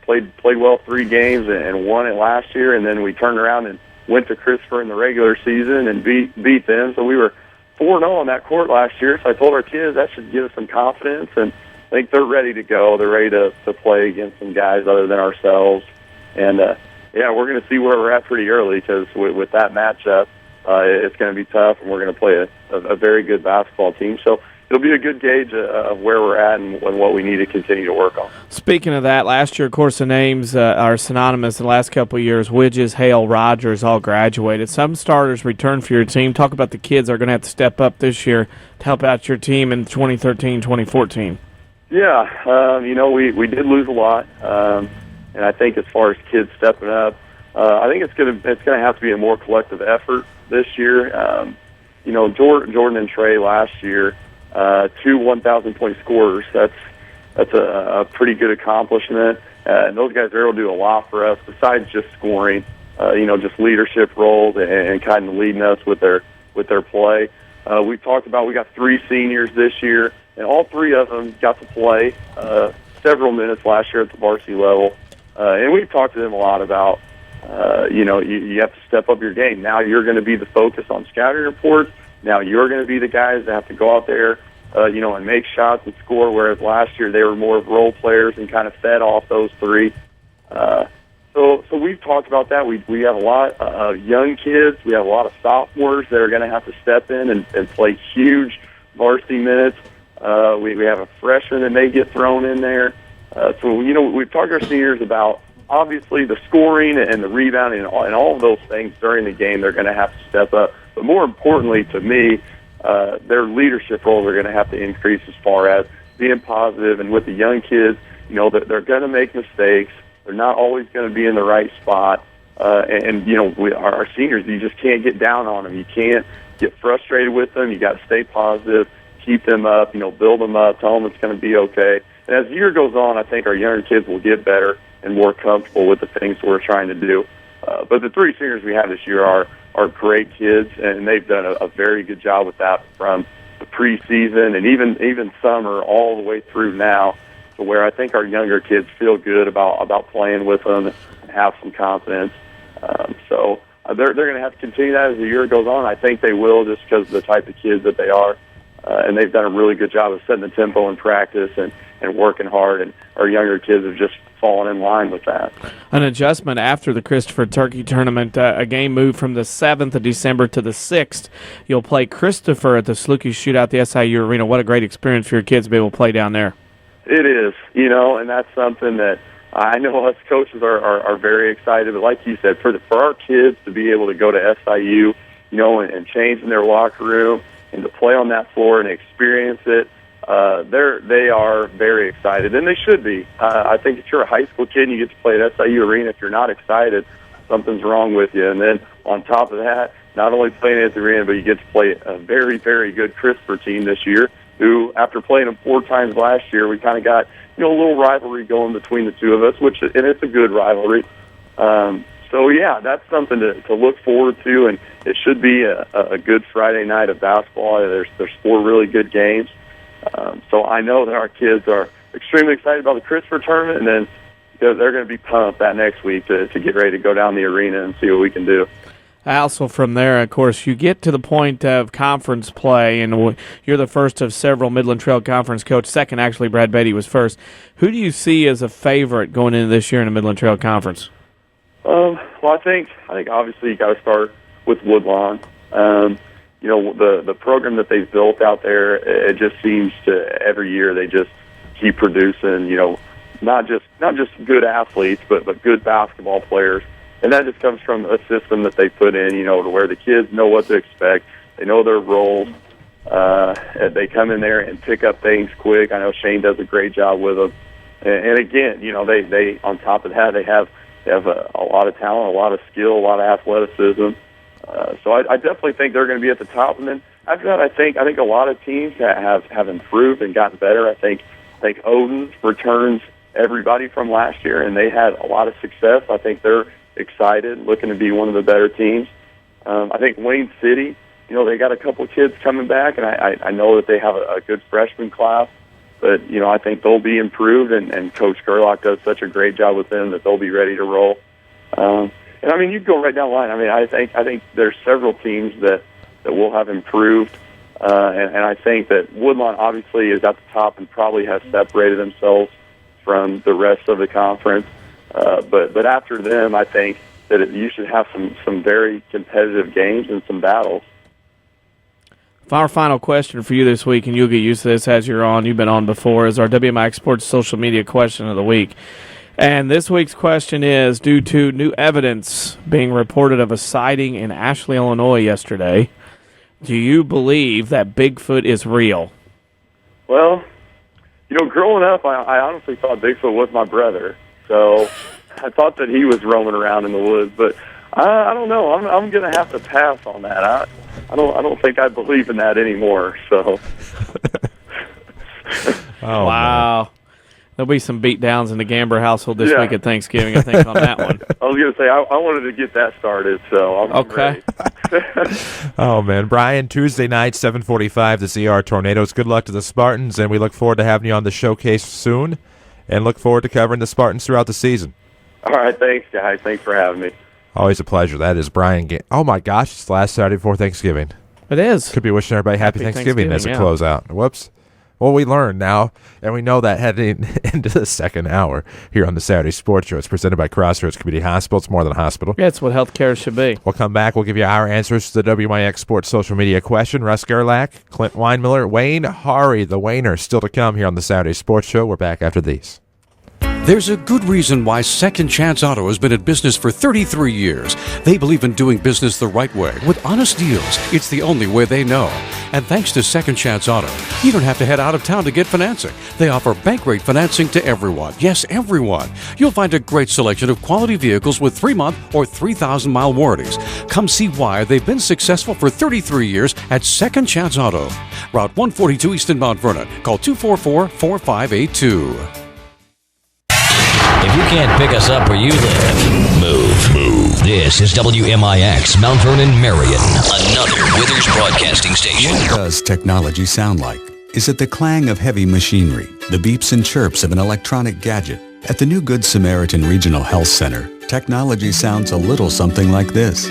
played well 3 games and won it last year, and then we turned around and went to Christopher in the regular season and beat them. So we were 4-0 on that court last year. So I told our kids that should give us some confidence, and I think they're ready to go. They're ready to play against some guys other than ourselves, and we're going to see where we're at pretty early because with that matchup, it's going to be tough, and we're going to play a very good basketball team. So it'll be a good gauge of where we're at and what we need to continue to work on. Speaking of that, last year, of course, the names are synonymous. In the last couple of years, Widges, Hale, Rogers all graduated. Some starters returned for your team. Talk about the kids that are going to have to step up this year to help out your team in 2013, 2014. Yeah, we did lose a lot, and I think as far as kids stepping up, I think it's gonna have to be a more collective effort this year. Jordan and Trey last year, 2 1,000-point scorers. That's a pretty good accomplishment. And those guys are able to do a lot for us besides just scoring. Just leadership roles and kind of leading us with their play. We got 3 seniors this year, and all 3 of them got to play several minutes last year at the varsity level. And we've talked to them a lot about, you have to step up your game. Now you're going to be the focus on scouting reports. Now you're going to be the guys that have to go out there, and make shots and score, whereas last year they were more of role players and kind of fed off those 3. So we've talked about that. We have a lot of young kids. We have a lot of sophomores that are going to have to step in and play huge varsity minutes. We have a freshman that may get thrown in there. We've talked to our seniors about, obviously, the scoring and the rebounding and all of those things during the game. They're going to have to step up. But more importantly to me, their leadership roles are going to have to increase as far as being positive. And with the young kids, they're going to make mistakes. They're not always going to be in the right spot. Our seniors, you just can't get down on them. You can't get frustrated with them. You got to stay positive, keep them up, build them up, tell them it's going to be okay. And as the year goes on, I think our younger kids will get better and more comfortable with the things we're trying to do. But the 3 seniors we have this year are great kids, and they've done a very good job with that from the preseason and even summer all the way through now, to where I think our younger kids feel good about playing with them and have some confidence. So they're going to have to continue that as the year goes on. I think they will, just because of the type of kids that they are. And they've done a really good job of setting the tempo in practice and working hard, and our younger kids have just fallen in line with that. An adjustment after the Christopher Turkey Tournament, a game moved from the 7th of December to the 6th. You'll play Christopher at the Sluky Shootout, the SIU Arena. What a great experience for your kids to be able to play down there. It is, and that's something that I know us coaches are very excited. But like you said, for our kids to be able to go to SIU, and change in their locker room and to play on that floor and experience it, they are very excited, and they should be. I think if you're a high school kid and you get to play at SIU Arena, if you're not excited, something's wrong with you. And then on top of that, not only playing at the arena, but you get to play a very, very good Christopher team this year, who, after playing them 4 times last year, we kind of got a little rivalry going between the 2 of us, and it's a good rivalry. That's something to look forward to, and it should be a good Friday night of basketball. There's 4 really good games. So I know that our kids are extremely excited about the Christopher tournament, and then they're going to be pumped that next week to get ready to go down the arena and see what we can do. Also from there, of course, you get to the point of conference play, and you're the first of several Midland Trail Conference coaches. Second, actually, Brad Beatty was first. Who do you see as a favorite going into this year in the Midland Trail Conference? I think obviously you got to start with Woodlawn. The program that they've built out there, it just seems to every year they just keep producing, not just good athletes, but good basketball players. And that just comes from a system that they put in, to where the kids know what to expect. They know their roles. They come in there and pick up things quick. I know Shane does a great job with them. And again, they on top of that, they have a lot of talent, a lot of skill, a lot of athleticism. So I definitely think they're going to be at the top. And then after that, I think a lot of teams have improved and gotten better. I think Odin returns everybody from last year, and they had a lot of success. I think they're excited, looking to be one of the better teams. I think Wayne City, they got a couple of kids coming back, and I know that they have a good freshman class. But, I think they'll be improved, and Coach Gerlach does such a great job with them that they'll be ready to roll. And, you go right down the line. I think there's several teams that will have improved. And I think that Woodlawn obviously is at the top and probably has separated themselves from the rest of the conference. But after them, I think that you should have some very competitive games and some battles. Our final question for you this week, and you'll get used to this as you've been on before, is our WMIX Sports social media question of the week. And this week's question is, due to new evidence being reported of a sighting in Ashley, Illinois yesterday, do you believe that Bigfoot is real? Well, growing up, I honestly thought Bigfoot was my brother. So I thought that he was roaming around in the woods, but I don't know. I'm going to have to pass on that. I don't think I believe in that anymore. So. Oh, wow. Man. There'll be some beat downs in the Gamber household this week at Thanksgiving, I think, on that one. I was going to say, I wanted to get that started, so I'm ready. Oh, man. Brian, Tuesday night, 7:45, the CR Tornadoes. Good luck to the Spartans, and we look forward to having you on the showcase soon, and look forward to covering the Spartans throughout the season. All right, thanks, guys. Thanks for having me. Always a pleasure. That is Brian. Oh, my gosh, it's the last Saturday before Thanksgiving. It is. Could be wishing everybody happy Thanksgiving as a closeout. Whoops. Well, we learned now, and we know that heading into the second hour here on the Saturday Sports Show. It's presented by Crossroads Community Hospital. It's more than a hospital. Yeah, it's what healthcare should be. We'll come back. We'll give you our answers to the WMIX Sports social media question. Russ Gerlach, Clint Weinmiller, Wayne Hari, the Wayner, still to come here on the Saturday Sports Show. We're back after these. There's a good reason why Second Chance Auto has been in business for 33 years. They believe in doing business the right way, with honest deals. It's the only way they know. And thanks to Second Chance Auto, you don't have to head out of town to get financing. They offer bank rate financing to everyone. Yes, everyone. You'll find a great selection of quality vehicles with 3-month or 3,000-mile warranties. Come see why they've been successful for 33 years at Second Chance Auto. Route 142 East in Mount Vernon. Call 244-4582. If you can't pick us up where you live, move. This is WMIX, Mount Vernon, Marion, another Withers Broadcasting Station. What does technology sound like? Is it the clang of heavy machinery, the beeps and chirps of an electronic gadget? At the new Good Samaritan Regional Health Center, technology sounds a little something like this.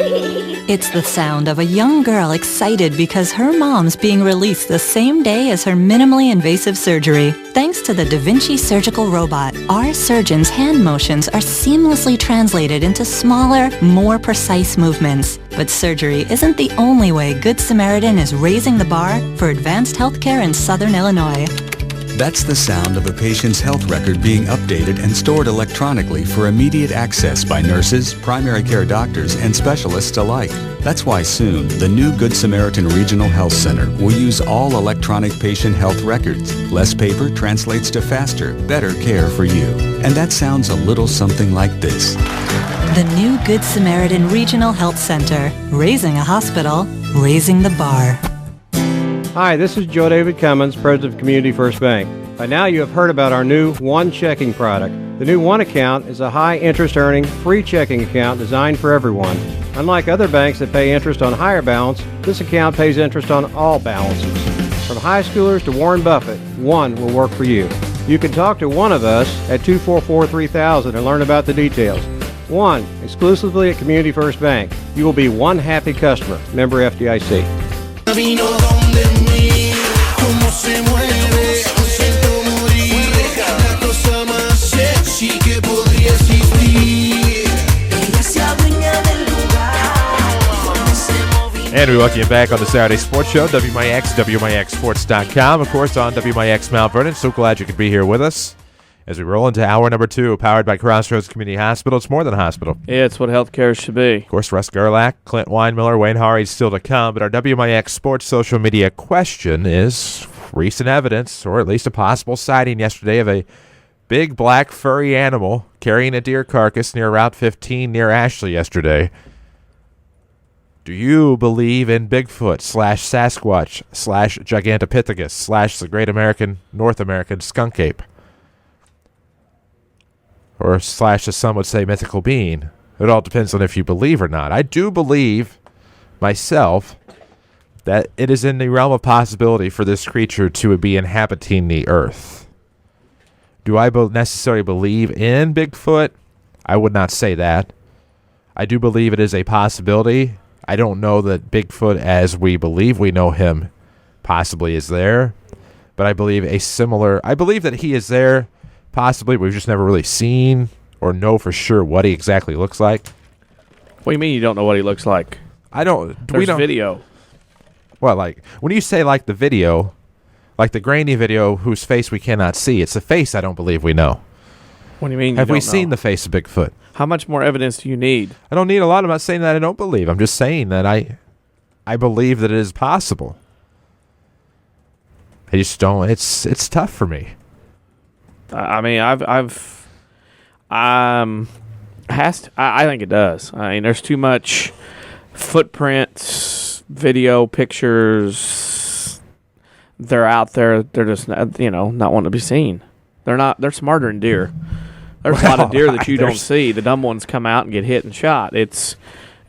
It's the sound of a young girl excited because her mom's being released the same day as her minimally invasive surgery. Thanks to the Da Vinci surgical robot, our surgeons' hand motions are seamlessly translated into smaller, more precise movements. But surgery isn't the only way Good Samaritan is raising the bar for advanced healthcare in Southern Illinois. That's the sound of a patient's health record being updated and stored electronically for immediate access by nurses, primary care doctors, and specialists alike. That's why soon, the new Good Samaritan Regional Health Center will use all electronic patient health records. Less paper translates to faster, better care for you. And that sounds a little something like this. The new Good Samaritan Regional Health Center. Raising a hospital, raising the bar. Hi, this is Joe David Cummins, President of Community First Bank. By now you have heard about our new One Checking product. The new One Account is a high interest earning, free checking account designed for everyone. Unlike other banks that pay interest on higher balance, this account pays interest on all balances. From high schoolers to Warren Buffett, One will work for you. You can talk to one of us at 244-3000 and learn about the details. One, exclusively at Community First Bank. You will be one happy customer. Member FDIC. And we welcome you back on the Saturday Sports Show, WMIX, WMIXSports.com, of course, on WMIX Mount Vernon. So glad you could be here with us as we roll into hour number 2, powered by Crossroads Community Hospital. It's more than a hospital. Yeah, it's what healthcare should be. Of course, Russ Gerlach, Clint Weinmiller, Wayne Hari still to come, but our WMIX Sports social media question is recent evidence, or at least a possible sighting yesterday, of a big black furry animal carrying a deer carcass near Route 15 near Ashley yesterday. Do you believe in Bigfoot / Sasquatch / Gigantopithecus / the Great North American Skunk Ape? Or / as some would say, mythical being. It all depends on if you believe or not. I do believe, myself, that it is in the realm of possibility for this creature to be inhabiting the earth. Do I necessarily believe in Bigfoot? I would not say that. I do believe it is a possibility. I don't know that Bigfoot, as we believe we know him, possibly is there. But I believe I believe that he is there. Possibly, we've just never really seen or know for sure what he exactly looks like. What do you mean you don't know what he looks like? I don't. There's video. Well, like, when you say like the video, like the grainy video whose face we cannot see, it's the face I don't believe we know. What do you mean Have we seen the face of Bigfoot? How much more evidence do you need? I don't need a lot. I'm not saying that I don't believe. I'm just saying that I believe that it is possible. I just don't. It's tough for me. I mean, I think it does. I mean, there's too much footprints, video, pictures. They're out there. They're just not wanting to be seen. They're smarter than deer. There's a lot of deer that you don't see. The dumb ones come out and get hit and shot.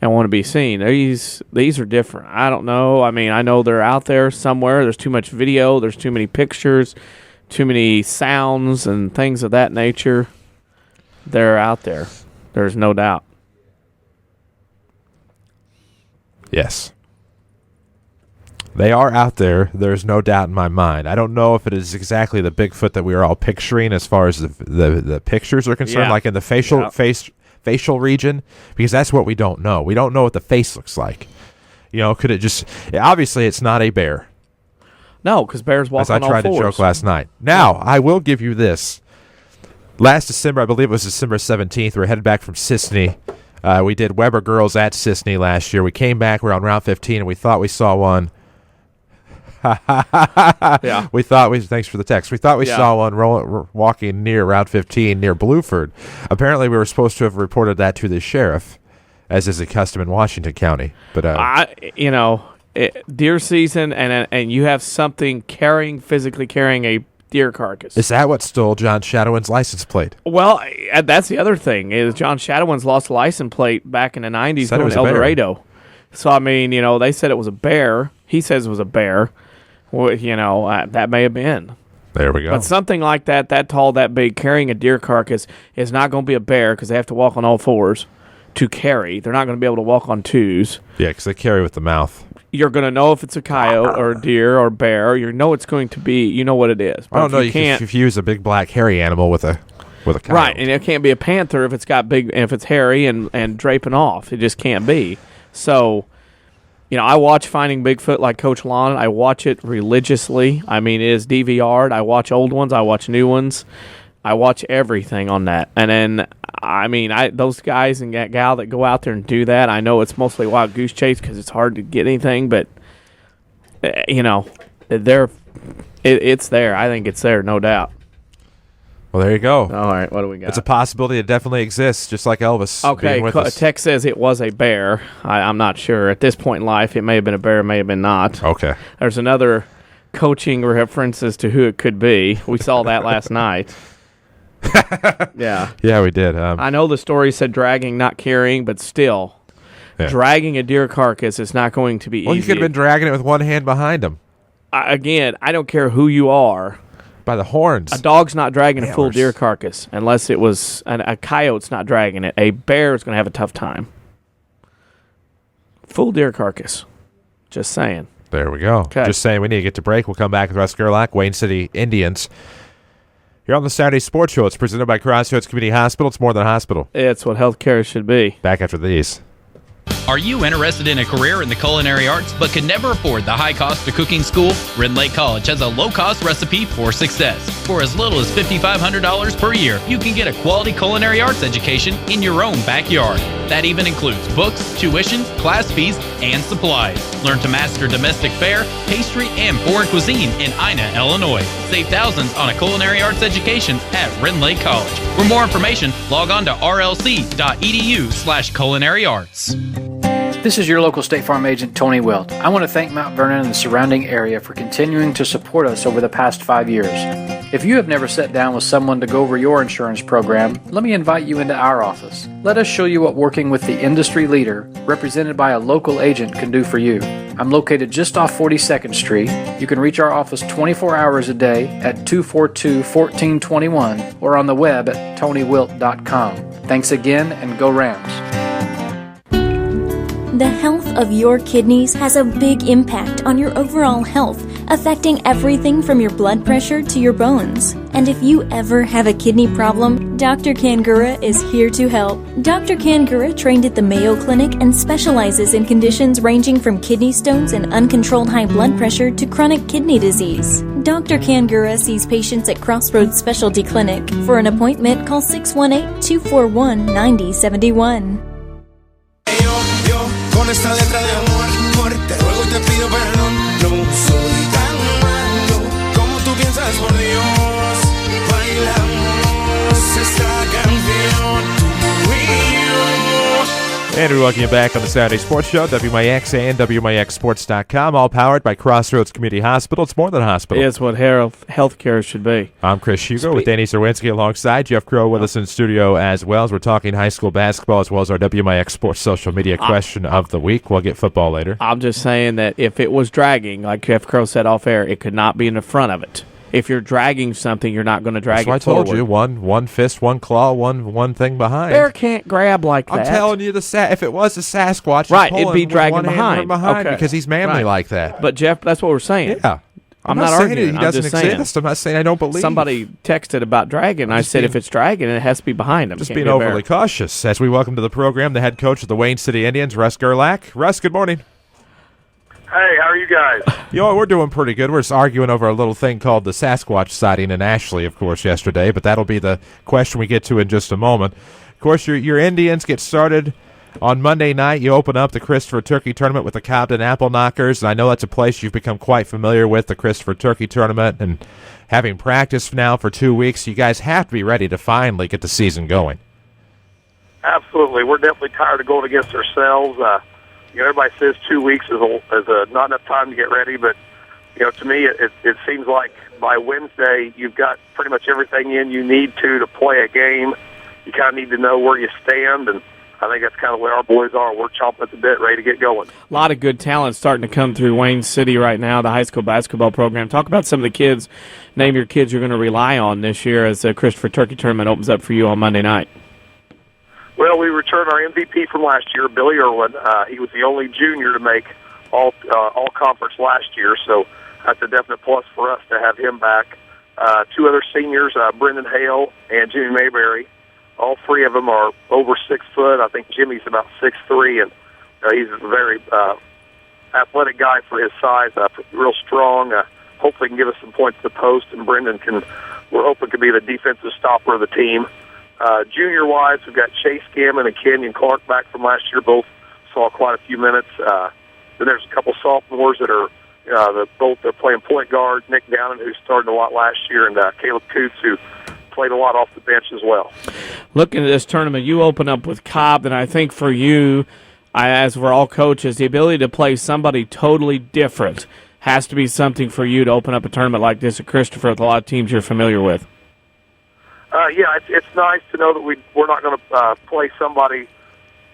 And want to be seen. These are different. I don't know. I mean, I know they're out there somewhere. There's too much video. There's too many pictures, too many sounds and things of that nature. They're out there. There's no doubt. Yes. They are out there. There's no doubt in my mind. I don't know if it is exactly the Bigfoot that we are all picturing as far as the pictures are concerned, like in the facial region, because that's what we don't know. We don't know what the face looks like. Could it just... Obviously, it's not a bear. No, because bears walk on all fours. As I tried to joke last night. Now, I will give you this. Last December, I believe it was December 17th, we were headed back from Sisney. We did Weber Girls at Sisney last year. We came back, we were on Route 15, and we thought we saw one. Yeah. Thanks for the text. We thought we saw one walking near Route 15 near Blueford. Apparently, we were supposed to have reported that to the sheriff, as is a custom in Washington County. But deer season, and you have something physically carrying a deer carcass. Is that what stole John Shadowin's license plate? Well, that's the other thing is John Shadowin's lost a license plate back in the 90s going to El Dorado. So I mean, they said it was a bear. He says it was a bear. Well, that may have been. There we go. But something like that tall, that big, carrying a deer carcass is not going to be a bear because they have to walk on all fours to carry. They're not going to be able to walk on twos. Yeah, because they carry with the mouth. You're going to know if it's a coyote or a deer or bear. You know it's going to be. You know what it is. But I don't know. You can confuse a big black hairy animal with a coyote. Right, and it can't be a panther if it's hairy and draping off. It just can't be. So, I watch Finding Bigfoot like Coach Lon. I watch it religiously. I mean, it is DVR'd. I watch old ones. I watch new ones. I watch everything on that. And then, those guys and that gal that go out there and do that, I know it's mostly wild goose chase because it's hard to get anything, but, it's there. I think it's there, no doubt. Well, there you go. All right, what do we got? It's a possibility it definitely exists, just like Elvis. Okay, text says it was a bear. I'm not sure. At this point in life, it may have been a bear, it may have been not. Okay. There's another coaching reference as to who it could be. We saw that last night. Yeah. Yeah, we did. I know the story said dragging, not carrying, but still, dragging a deer carcass is not going to be easy. Well, you could have been dragging it with one hand behind him. Again, I don't care who you are. By the horns. A dog's not dragging a full deer carcass unless it was a coyote's not dragging it. A bear is going to have a tough time. Full deer carcass. Just saying. There we go. Okay. Just saying we need to get to break. We'll come back with Russ Gerlach, Wayne City Indians. You're on the Saturday Sports Show. It's presented by Crossroads Community Hospital. It's more than a hospital. It's what healthcare should be. Back after these. Are you interested in a career in the culinary arts but can never afford the high cost of cooking school? Rend Lake College has a low-cost recipe for success. For as little as $5,500 per year, you can get a quality culinary arts education in your own backyard. That even includes books, tuition, class fees, and supplies. Learn to master domestic fare, pastry, and foreign cuisine in Ina, Illinois. Save thousands on a culinary arts education at Rend Lake College. For more information, log on to rlc.edu/culinary arts. This is your local State Farm agent, Tony Wilt. I want to thank Mount Vernon and the surrounding area for continuing to support us over the past 5 years. If you have never sat down with someone to go over your insurance program, let me invite you into our office. Let us show you what working with the industry leader, represented by a local agent, can do for you. I'm located just off 42nd Street. You can reach our office 24 hours a day at 242-1421 or on the web at tonywilt.com. Thanks again, and go Rams. The health of your kidneys has a big impact on your overall health, affecting everything from your blood pressure to your bones. And if you ever have a kidney problem, Dr. Kangura is here to help. Dr. Kangura trained at the Mayo Clinic and specializes in conditions ranging from kidney stones and uncontrolled high blood pressure to chronic kidney disease. Dr. Kangura sees patients at Crossroads Specialty Clinic. For an appointment, call 618-241-9071. Con esta letra de amor, te ruego y te pido perdón. No soy tan malo como tú piensas, por Dios. Bailamos esta canción, tú y yo. And we welcome you back on the Saturday Sports Show, WMIX and WMIXSports.com, all powered by Crossroads Community Hospital. It's more than a hospital. It's what healthcare should be. I'm Chris Hugo with Danny Zerwinski alongside Jeff Crow with us in studio as well as we're talking high school basketball as well as our WMIX Sports social media question of the week. We'll get football later. I'm just saying that if it was dragging, like Jeff Crow said off air, it could not be in the front of it. If you're dragging something, you're not going to drag That's it what I told forward. you. One fist, one claw, one thing behind. Bear can't grab like that. I'm telling you, if it was a Sasquatch, he's right, it'd pulling be with dragging one hand behind. from behind Okay. because he's manly Right. like that. But Jeff, that's what we're saying. Yeah. I'm not not saying arguing. he I'm doesn't just saying. exist. I'm not saying I don't believe. Somebody texted about dragging. I said if it's dragging, it has to be behind him. Just Can't being be a bear. overly cautious. As we welcome to the program the head coach of the Wayne City Indians, Russ Gerlach. Russ, good morning. Hey, how are you guys? You know, we're doing pretty good. We're just arguing over a little thing called the Sasquatch sighting in Ashley, of course, yesterday, but that'll be the question we get to in just a moment. Of course, your Indians get started on Monday night. You open up the Christopher Turkey Tournament with the Cobden Apple Knockers, and I know that's a place you've become quite familiar with, the Christopher Turkey Tournament, and having practiced now for 2 weeks, you guys have to be ready to finally get the season going. Absolutely. We're definitely tired of going against ourselves. Everybody says 2 weeks is not enough time to get ready, but to me, it seems like by Wednesday you've got pretty much everything in you need to play a game. You kind of need to know where you stand, and I think that's kind of where our boys are. We're chomping at the bit, ready to get going. A lot of good talent starting to come through Wayne City right now, the high school basketball program. Talk about some of the kids. Name your kids you're going to rely on this year as the Christopher Turkey Tournament opens up for you on Monday night. Well, we returned our MVP from last year, Billy Irwin. He was the only junior to make all conference last year, so that's a definite plus for us to have him back. Two other seniors, Brendan Hale and Jimmy Mayberry. All three of them are over 6 foot. I think Jimmy's about 6'3", and he's a very athletic guy for his size, real strong. Hopefully can give us some points to the post, and Brendan we're hoping can be the defensive stopper of the team. Junior-wise, we've got Chase Gammon and Kenyon Clark back from last year. Both saw quite a few minutes. Then there's a couple sophomores that are they're playing point guard. Nick Downen, who started a lot last year, and Caleb Coots, who played a lot off the bench as well. Looking at this tournament, you open up with Cobb, and I think for you, as we're all coaches, the ability to play somebody totally different has to be something for you to open up a tournament like this at Christopher with a lot of teams you're familiar with. Yeah, it's nice to know that we're not going to play somebody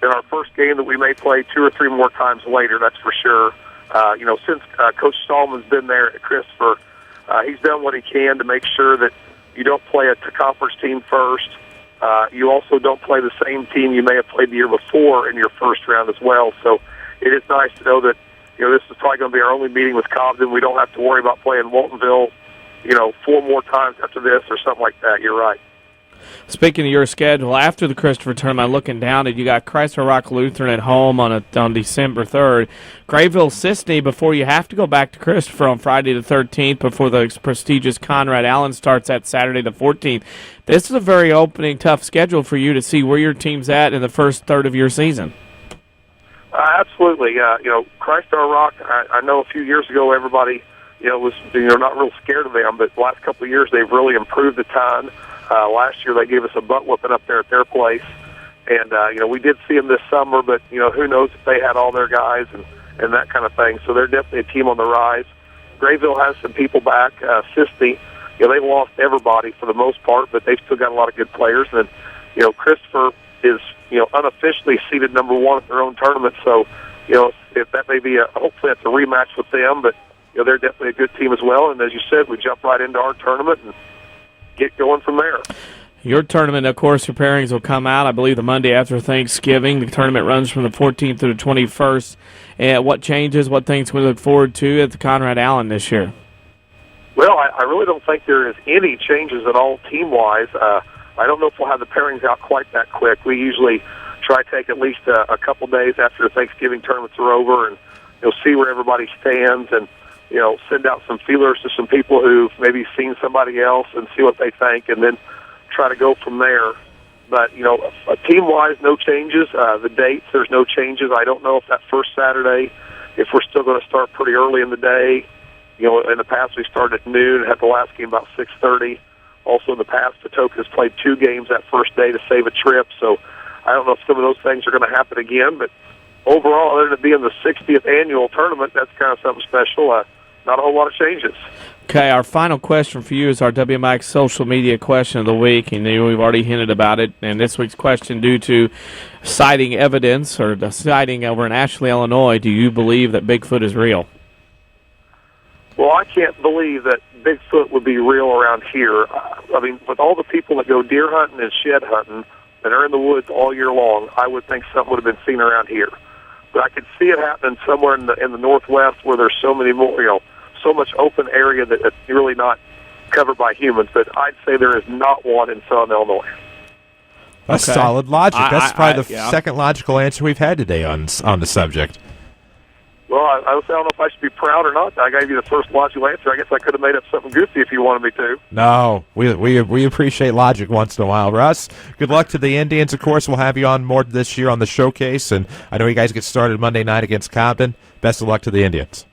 in our first game that we may play 2 or 3 more times later, that's for sure. Since Coach Stallman's been there at Christopher, he's done what he can to make sure that you don't play a conference team first. You also don't play the same team you may have played the year before in your first round as well. So it is nice to know that this is probably going to be our only meeting with Cobden. We don't have to worry about playing Waltonville 4 more times after this or something like that. You're right. Speaking of your schedule, after the Christopher Tournament, looking down at you got Christ Rock Lutheran at home on December 3rd. Grayville Sisney before you have to go back to Christopher on Friday the 13th before the prestigious Conrad Allen starts that Saturday the 14th. This is a very opening, tough schedule for you to see where your team's at in the first third of your season. Absolutely. Christ Rock, I know a few years ago everybody was not real scared of them, but the last couple of years they've really improved a ton. Last year they gave us a butt whooping up there at their place, and we did see them this summer, but who knows if they had all their guys and that kind of thing. So they're definitely a team on the rise. Grayville has some people back. Sisney, they've lost everybody for the most part, but they've still got a lot of good players. And Christopher is unofficially seeded number 1 at their own tournament. So if that may be hopefully that's a rematch with them, but they're definitely a good team as well. And as you said, we jump right into our tournament and get going from there. Your tournament, of course, your pairings will come out, I believe, the Monday after Thanksgiving. The tournament runs from the 14th to the 21st. What changes, what things we look forward to at the Conrad Allen this year? Well, I really don't think there is any changes at all team-wise. I don't know if we'll have the pairings out quite that quick. We usually try to take at least a couple days after the Thanksgiving tournaments are over and see where everybody stands and send out some feelers to some people who've maybe seen somebody else and see what they think, and then try to go from there. But, team-wise, no changes. The dates, there's no changes. I don't know if that first Saturday, if we're still going to start pretty early in the day. In the past we started at noon and had the last game about 6:30. Also in the past, Patoka has played 2 games that first day to save a trip. So I don't know if some of those things are going to happen again, but overall, other than it being the 60th annual tournament, that's kind of something special. Not a whole lot of changes. Okay, our final question for you is our WMIX social media question of the week, and we've already hinted about it. And this week's question, due to citing evidence or the sighting over in Ashley, Illinois, do you believe that Bigfoot is real? Well, I can't believe that Bigfoot would be real around here. I mean, with all the people that go deer hunting and shed hunting that are in the woods all year long, I would think something would have been seen around here. But I could see it happening somewhere in the Northwest where there's so many more, so much open area that it's really not covered by humans. But I'd say there is not one in Southern Illinois. That's Okay. solid logic. That's probably the yeah. second logical answer we've had today on the subject. Well, I don't know if I should be proud or not. I gave you the first logical answer. I guess I could have made up something goofy if you wanted me to. No, we appreciate logic once in a while. Russ, good luck to the Indians, of course. We'll have you on more this year on the showcase, and I know you guys get started Monday night against Compton. Best of luck to the Indians.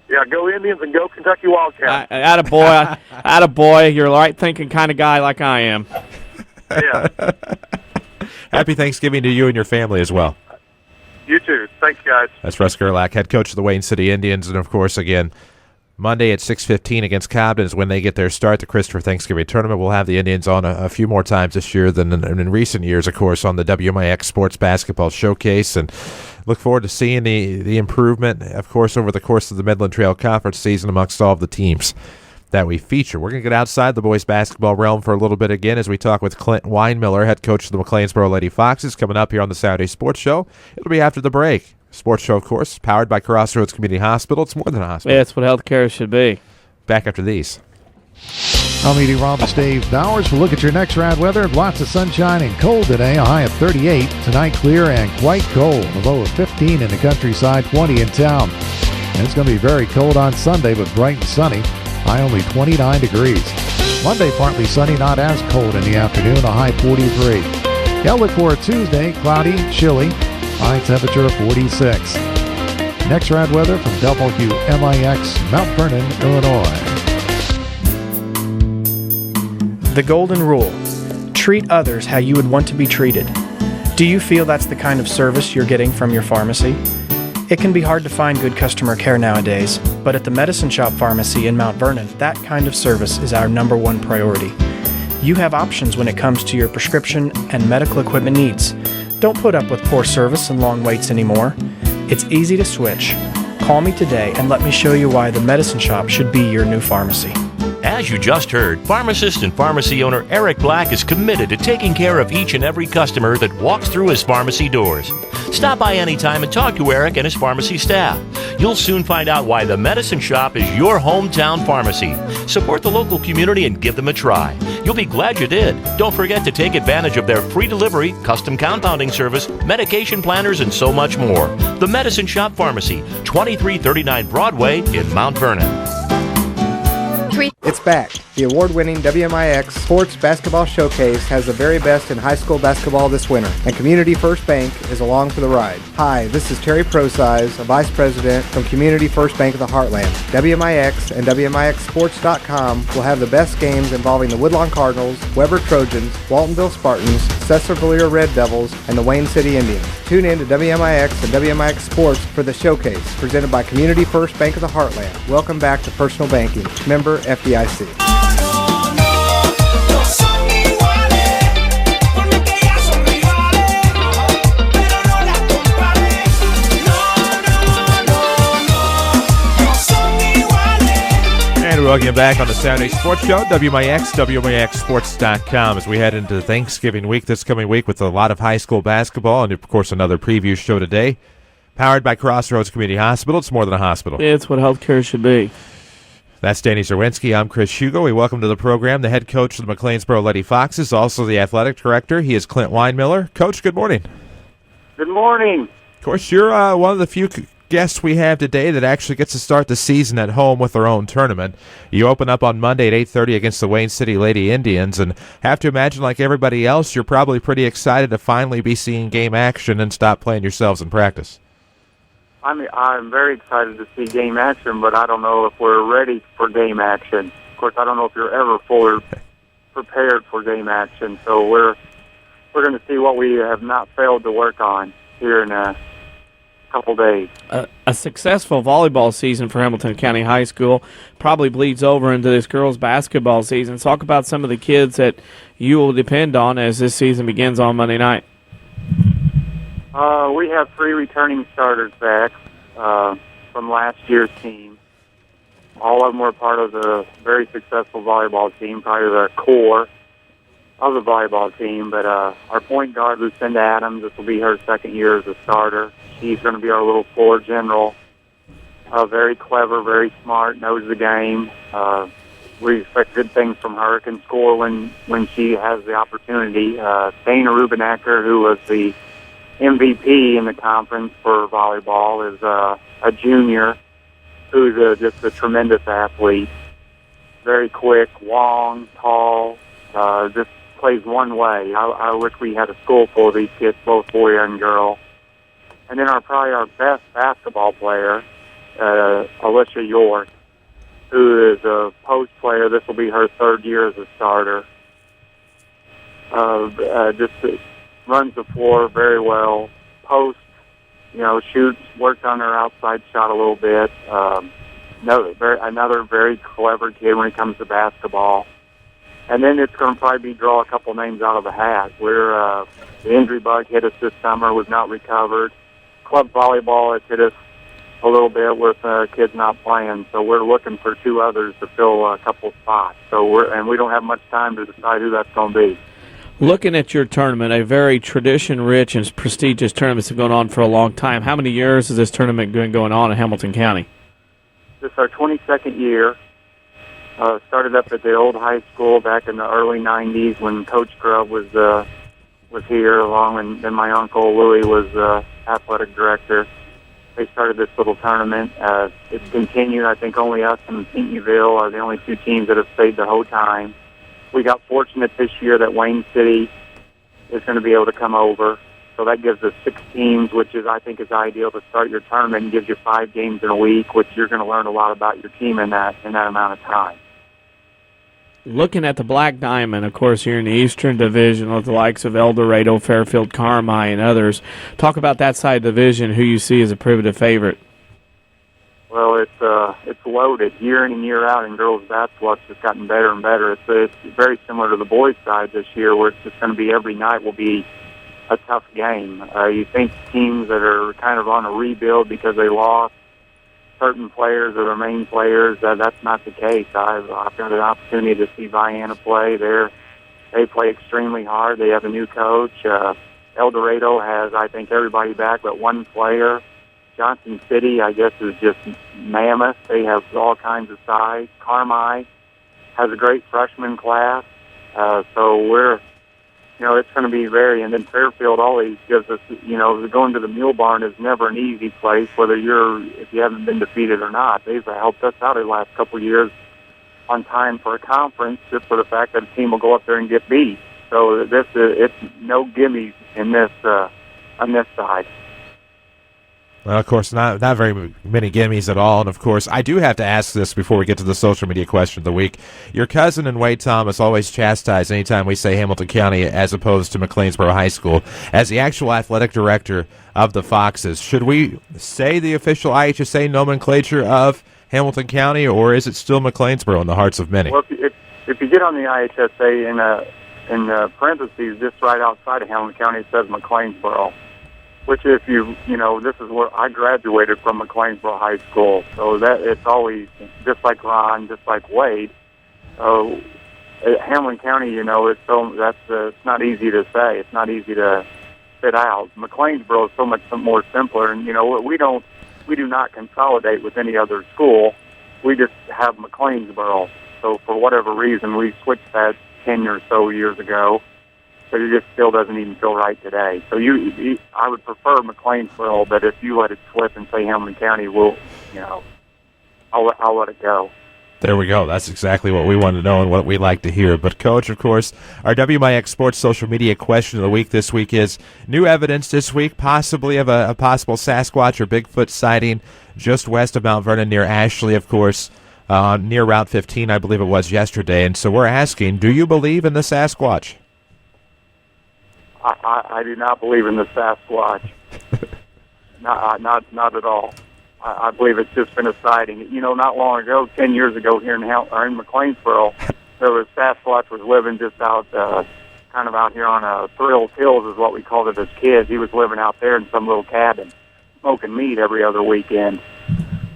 Yeah, go Indians and go Kentucky Wildcats. Attaboy. You're a right-thinking kind of guy like I am. Yeah. Happy Thanksgiving to you and your family as well. You too. Thanks, guys. That's Russ Gerlach, head coach of the Wayne City Indians. And, of course, again, Monday at 6:15 against Compton is when they get their start, the Christopher Thanksgiving Tournament. We'll have the Indians on a few more times this year than in recent years, of course, on the WMIX Sports Basketball Showcase. And look forward to seeing the improvement, of course, over the course of the Midland Trail Conference season amongst all of the teams that we feature. We're going to get outside the boys basketball realm for a little bit again as we talk with Clint Weinmiller, head coach of the McLeansboro Lady Foxes, coming up here on the Saturday Sports Show. It'll be after the break. Sports Show, of course, powered by Crossroads Community Hospital. It's more than a hospital. Yeah, it's what healthcare should be. Back after these. I'm meteorologist Dave Bowers. We'll look at your next round weather. Lots of sunshine and cold today. A high of 38. Tonight, clear and quite cold. A low of 15 in the countryside, 20 in town. And it's going to be very cold on Sunday, but bright and sunny. High only 29 degrees. Monday, partly sunny, not as cold in the afternoon. A high 43. Yeah, look for a Tuesday, cloudy, chilly. High temperature of 46. Next round weather from WMIX, Mount Vernon, Illinois. The golden rule: treat others how you would want to be treated. Do you feel that's the kind of service you're getting from your pharmacy? It can be hard to find good customer care nowadays, but at the Medicine Shop Pharmacy in Mount Vernon, that kind of service is our #1 priority. You have options when it comes to your prescription and medical equipment needs. Don't put up with poor service and long waits anymore. It's easy to switch. Call me today and let me show you why the Medicine Shop should be your new pharmacy. As you just heard, pharmacist and pharmacy owner Eric Black is committed to taking care of each and every customer that walks through his pharmacy doors. Stop by anytime and talk to Eric and his pharmacy staff. You'll soon find out why the Medicine Shop is your hometown pharmacy. Support the local community and give them a try. You'll be glad you did. Don't forget to take advantage of their free delivery, custom compounding service, medication planners, and so much more. The Medicine Shop Pharmacy, 2339 Broadway in Mount Vernon. It's back. The award-winning WMIX Sports Basketball Showcase has the very best in high school basketball this winter, and Community First Bank is along for the ride. Hi, this is Terry Prosize, a Vice President from Community First Bank of the Heartland. WMIX and WMIXSports.com will have the best games involving the Woodlawn Cardinals, Weber Trojans, Waltonville Spartans, Cesar-Valera Red Devils, and the Wayne City Indians. Tune in to WMIX and WMIX Sports for the showcase, presented by Community First Bank of the Heartland. Welcome back to Personal Banking. Member FDIC. And welcome back on the Saturday Sports Show, WMIX, WMIXSports.com, as we head into Thanksgiving week this coming week with a lot of high school basketball and, of course, another preview show today. Powered by Crossroads Community Hospital. It's more than a hospital. It's what healthcare should be. That's Danny Zerwinski. I'm Chris Hugo. We welcome to the program the head coach of the McLeansboro Lady Foxes, also the athletic director. He is Clint Weinmiller. Coach, good morning. Good morning. Of course, you're one of the few guests we have today that actually gets to start the season at home with their own tournament. You open up on Monday at 8:30 against the Wayne City Lady Indians, and have to imagine, like everybody else, you're probably pretty excited to finally be seeing game action and stop playing yourselves in practice. I'm very excited to see game action, but I don't know if we're ready for game action. Of course, I don't know if you're ever fully prepared for game action. So we're we're going to see what we have not failed to work on here in a couple days. A successful volleyball season for Hamilton County High School probably bleeds over into this girls' basketball season. Talk about some of the kids that you will depend on as this season begins on Monday night. We have 3 returning starters back from last year's team. All of them were part of the very successful volleyball team, probably the core of the volleyball team. But our point guard, Lucinda Adams, this will be her second year as a starter. She's going to be our little floor general. Very clever, very smart, knows the game. We expect good things from her, can score when she has the opportunity. Dana Rubenacker, who was the MVP in the conference for volleyball, is a junior who's just a tremendous athlete. Very quick, long, tall, just plays one way. I wish we had a school full of these kids, both boy and girl. And then probably our best basketball player, Alicia York, who is a post player. This will be her 3rd year as a starter. Just runs the floor very well. Post, shoots, works on her outside shot a little bit. Another very clever kid when it comes to basketball. And then it's going to probably draw a couple names out of the hat. The injury bug hit us this summer, was not recovered. Club volleyball has hit us a little bit with kids not playing, so we're looking for 2 others to fill a couple spots. So we don't have much time to decide who that's going to be. Looking at your tournament, a very tradition-rich and prestigious tournament that's been going on for a long time. How many years has this tournament been going on in Hamilton County? This is our 22nd year. Started up at the old high school back in the early 90s when Coach Grubb was here, and then my uncle Louie was athletic director. They started this little tournament. It's continued. I think only us and Pinckneyville are the only 2 teams that have stayed the whole time. We got fortunate this year that Wayne City is going to be able to come over. So that gives us 6 teams, which I think is ideal to start your tournament and gives you 5 games in a week, which you're going to learn a lot about your team in that amount of time. Looking at the Black Diamond, of course, here in the Eastern Division with the likes of El Dorado, Fairfield, Carmi, and others. Talk about that side of the division, who you see as a primitive favorite. Well, it's loaded year in and year out, and girls basketball has just gotten better and better. It's very similar to the boys' side this year, where it's just going to be every night will be a tough game. You think teams that are kind of on a rebuild because they lost certain players or their main players, that's not the case. I've got an opportunity to see Vienna play. They play extremely hard. They have a new coach. El Dorado has, I think, everybody back but 1 player. Johnson City, I guess, is just mammoth. They have all kinds of size. Carmi has a great freshman class. So we're, it's going to be and then Fairfield always gives us, going to the Mule Barn is never an easy place, if you haven't been defeated or not. They've helped us out the last couple of years on time for a conference, just for the fact that a team will go up there and get beat. So it's no gimmies in this, on this side. Well, of course, not very many gimmies at all. And, of course, I do have to ask this before we get to the social media question of the week. Your cousin and Wade Thomas always chastise anytime we say Hamilton County as opposed to McLeansboro High School. As the actual athletic director of the Foxes, should we say the official IHSA nomenclature of Hamilton County, or is it still McLeansboro in the hearts of many? Well, if you get on the IHSA in parentheses, just right outside of Hamilton County, it says McLeansboro. Which, if this is where I graduated from McLeansboro High School, so that it's always just like Ron, just like Wade. Hamlin County, it's not easy to say. It's not easy to fit out. McLeansboro is so much more simpler, and we do not consolidate with any other school. We just have McLeansboro. So for whatever reason, we switched that 10 or so years ago. But it just still doesn't even feel right today. So I would prefer McLeansboro, but if you let it slip and say Hamilton County, I'll let it go. There we go. That's exactly what we want to know and what we like to hear. But, Coach, of course, our WMIX Sports social media question of the week this week is new evidence this week, possibly of a possible Sasquatch or Bigfoot sighting just west of Mount Vernon near Ashley, of course, near Route 15, I believe it was yesterday. And so we're asking, do you believe in the Sasquatch? I do not believe in the Sasquatch. Not at all. I believe it's just been a sighting. You know, not long ago, 10 years ago, here in McLeansboro, there was Sasquatch was living just out, kind of out here on Thrills Hills, is what we called it as kids. He was living out there in some little cabin, smoking meat every other weekend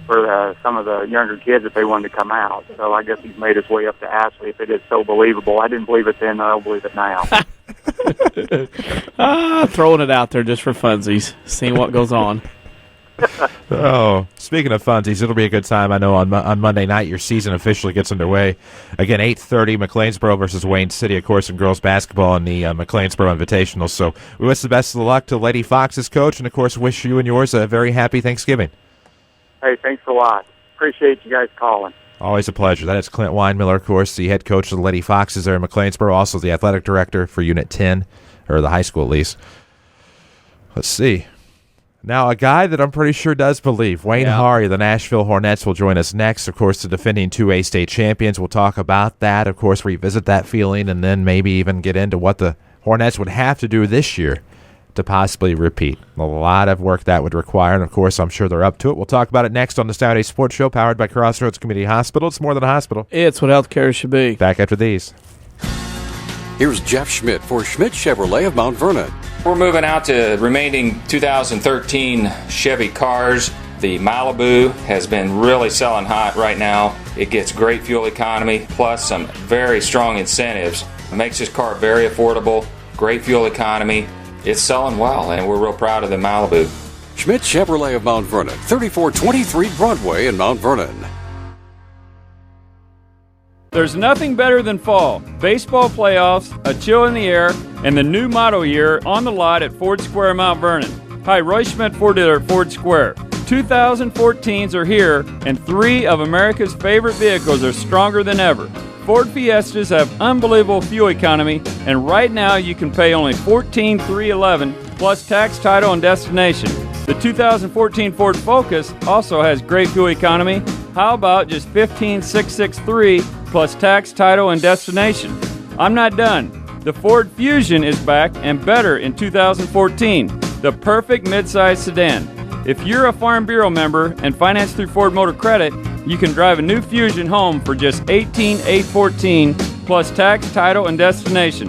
for some of the younger kids if they wanted to come out. So I guess he's made his way up to Ashley. If it is so believable, I didn't believe it then. I don't believe it now. Throwing it out there just for funsies, seeing what goes on. Oh, speaking of funsies, it'll be a good time. I know on Monday night your season officially gets underway. Again, 8:30, McLeansboro versus Wayne City, of course, in girls basketball in the McLeansboro Invitational. So we wish the best of luck to Lady Fox's coach, and of course wish you and yours a very happy Thanksgiving. Hey, thanks a lot. Appreciate you guys calling. Always a pleasure. That is Clint Weinmiller, of course, the head coach of the Lady Foxes there in McLeansboro, also the athletic director for Unit 10, or the high school at least. Let's see. Now, a guy that I'm pretty sure does believe, Wayne Hari, the Nashville Hornets, will join us next. Of course, the defending 2A state champions. We'll talk about that, of course, revisit that feeling, and then maybe even get into what the Hornets would have to do this year to possibly repeat. A lot of work that would require, and of course, I'm sure they're up to it. We'll talk about it next on the Saturday Sports Show, powered by Crossroads Community Hospital. It's more than a hospital. It's what healthcare should be. Back after these. Here's Jeff Schmidt for Schmidt Chevrolet of Mount Vernon. We're moving out to remaining 2013 Chevy cars. The Malibu has been really selling hot right now. It gets great fuel economy, plus some very strong incentives. It makes this car very affordable, great fuel economy. It's selling well, and we're real proud of the Malibu. Schmidt Chevrolet of Mount Vernon, 3423 Broadway in Mount Vernon. There's nothing better than fall. Baseball playoffs, a chill in the air, and the new model year on the lot at Ford Square, Mount Vernon. Hi, Roy Schmidt, Ford dealer at Ford Square. 2014s are here, and 3 of America's favorite vehicles are stronger than ever. Ford Fiestas have unbelievable fuel economy, and right now you can pay only $14,311 plus tax, title, and destination. The 2014 Ford Focus also has great fuel economy. How about just $15,663 plus tax, title, and destination? I'm not done. The Ford Fusion is back and better in 2014, the perfect midsize sedan. If you're a Farm Bureau member and financed through Ford Motor Credit, you can drive a new Fusion home for just $18,814 plus tax, title, and destination.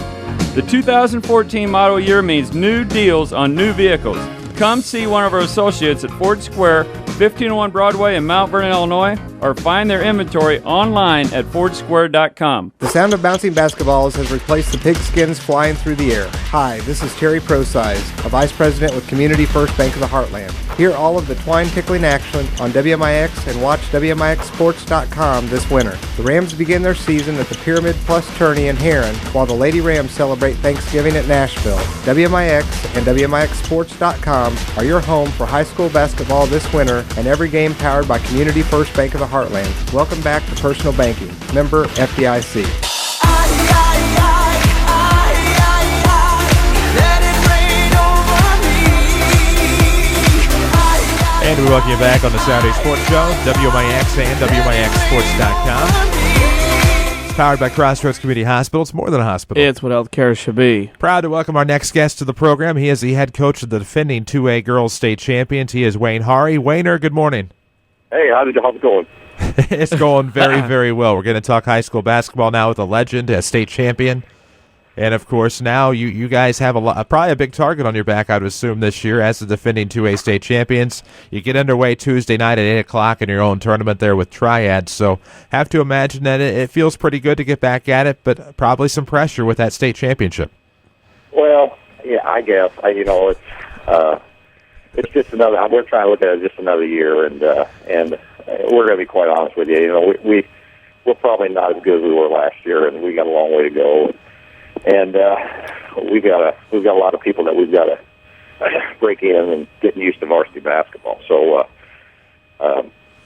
The 2014 model year means new deals on new vehicles. Come see one of our associates at Ford Square, 1501 Broadway in Mount Vernon, Illinois, or find their inventory online at fordsquare.com. The sound of bouncing basketballs has replaced the pigskins flying through the air. Hi, this is Terry Prosize, a Vice President with Community First Bank of the Heartland. Hear all of the twine tickling action on WMIX and watch WMIXsports.com this winter. The Rams begin their season at the Pyramid Plus Tourney in Heron, while the Lady Rams celebrate Thanksgiving at Nashville. WMIX and WMIXsports.com are your home for high school basketball this winter, and every game powered by Community First Bank of the Heartland. Welcome back to Personal Banking. Member FDIC. And we welcome you back on the Saturday Sports Show, WMIX and WMIXsports.com. It's powered by Crossroads Community Hospital. It's more than a hospital. It's what healthcare should be. Proud to welcome our next guest to the program. He is the head coach of the defending 2A girls state champions. He is Wayne Hari. Wayner, good morning. Hey, how's it going? It's going very, very well. We're going to talk high school basketball now with a legend, a state champion. And, of course, now you guys have probably a big target on your back, I would assume, this year as the defending 2A state champions. You get underway Tuesday night at 8 o'clock in your own tournament there with Triad. So have to imagine that it feels pretty good to get back at it, but probably some pressure with that state championship. Well, yeah, I guess. It's just another. We're trying to look at it as just another year, and we're going to be quite honest with you. You know, we're probably not as good as we were last year, and we got a long way to go. And we've got a lot of people that we've got to break in and getting used to varsity basketball. So,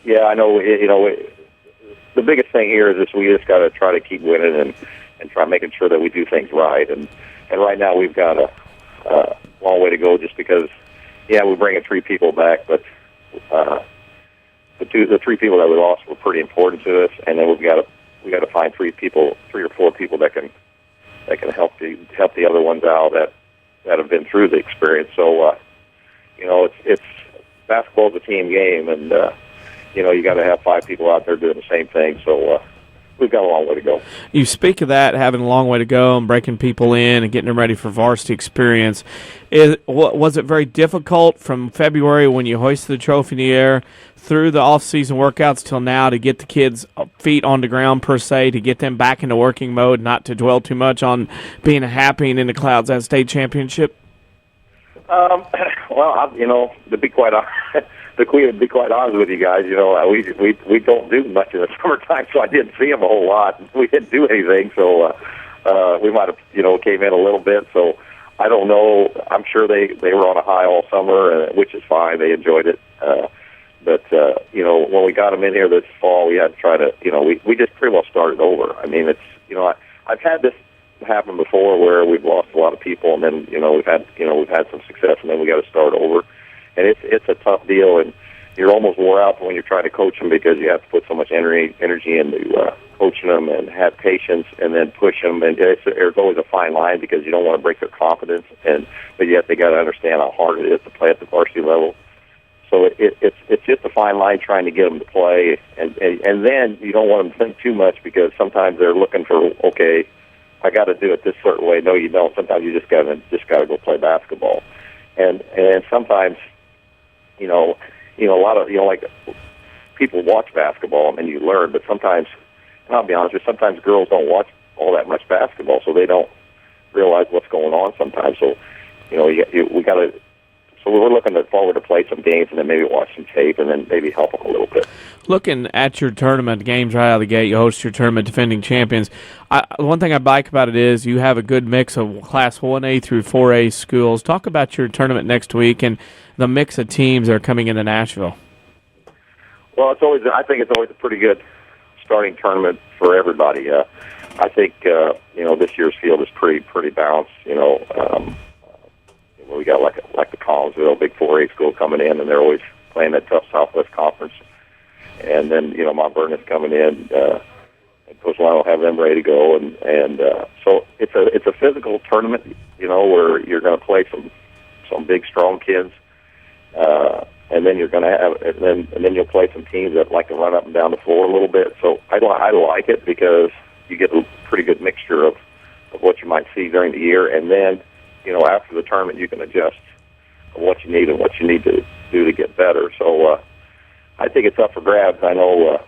yeah, I know. The biggest thing here is we just got to try to keep winning and try making sure that we do things right. And right now we've got a long way to go, just because. Yeah, we're bringing 3 people back, but the 3 people that we lost were pretty important to us, and then we got to find 3 or 4 people that can help the other ones out. that have been through the experience. So, it's basketball's a team game, and you got to have 5 people out there doing the same thing. So we've got a long way to go. You speak of that, having a long way to go and breaking people in and getting them ready for varsity experience. Was it very difficult from February when you hoisted the trophy in the air through the off-season workouts till now to get the kids' feet on the ground, per se, to get them back into working mode, not to dwell too much on being happy and in the clouds at state championship? Well, to be quite honest, with you guys, we don't do much in the summertime, so I didn't see them a whole lot. We didn't do anything, so we might have, came in a little bit. So I don't know. I'm sure they were on a high all summer, which is fine. They enjoyed it. But when we got them in here this fall, we had to try to, we just pretty well started over. I mean, it's, I've had this happen before where we've lost a lot of people, and then we've had some success, and then we got to start over, and it's a tough deal, and you're almost wore out when you're trying to coach them because you have to put so much energy into coaching them and have patience, and then push them, and there's always a fine line because you don't want to break their confidence, but yet they got to understand how hard it is to play at the varsity level. So it's just a fine line trying to get them to play, and then you don't want them to think too much because sometimes they're looking for, okay, I got to do it this certain way. No, you don't. Sometimes you just got to go play basketball, and sometimes, a lot of like people watch basketball and you learn, but sometimes, and I'll be honest with you, sometimes girls don't watch all that much basketball, so they don't realize what's going on sometimes. So, we got to. So we're looking forward to play some games and then maybe watch some tape and then maybe help them a little bit. Looking at your tournament games right out of the gate, you host your tournament defending champions. One thing I like about it is you have a good mix of Class 1A through 4A schools. Talk about your tournament next week and the mix of teams that are coming into Nashville. Well, I think it's always a pretty good starting tournament for everybody. I think this year's field is pretty balanced. We got like the Collinsville big 4A school coming in, and they're always playing that tough Southwest Conference. And then Mount Vernon's coming in, and Coach Lyon will have them ready to go. And so it's a physical tournament, where you're going to play some big strong kids, and then you're going to have and then you'll play some teams that like to run up and down the floor a little bit. So I like it because you get a pretty good mixture of what you might see during the year, and then after the tournament, you can adjust what you need and what you need to do to get better. So I think it's up for grabs. I know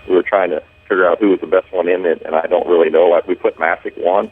we were trying to figure out who was the best one in it, and I don't really know. We put Massick one.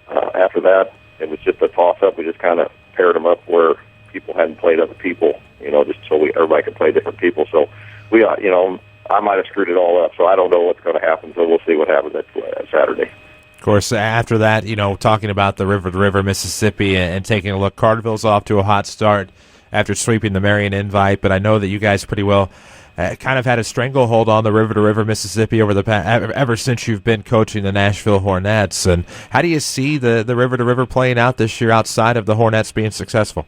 After that, it was just a toss-up. We just kind of paired them up where people hadn't played other people, just so everybody could play different people. So we, I might have screwed it all up, so I don't know what's going to happen. So we'll see what happens at Saturday. Of course, after that, talking about the river-to-river Mississippi and taking a look, Carterville's off to a hot start after sweeping the Marion Invite, but I know that you guys pretty well kind of had a stranglehold on the river-to-river Mississippi ever since you've been coaching the Nashville Hornets. And how do you see the river-to-river playing out this year outside of the Hornets being successful?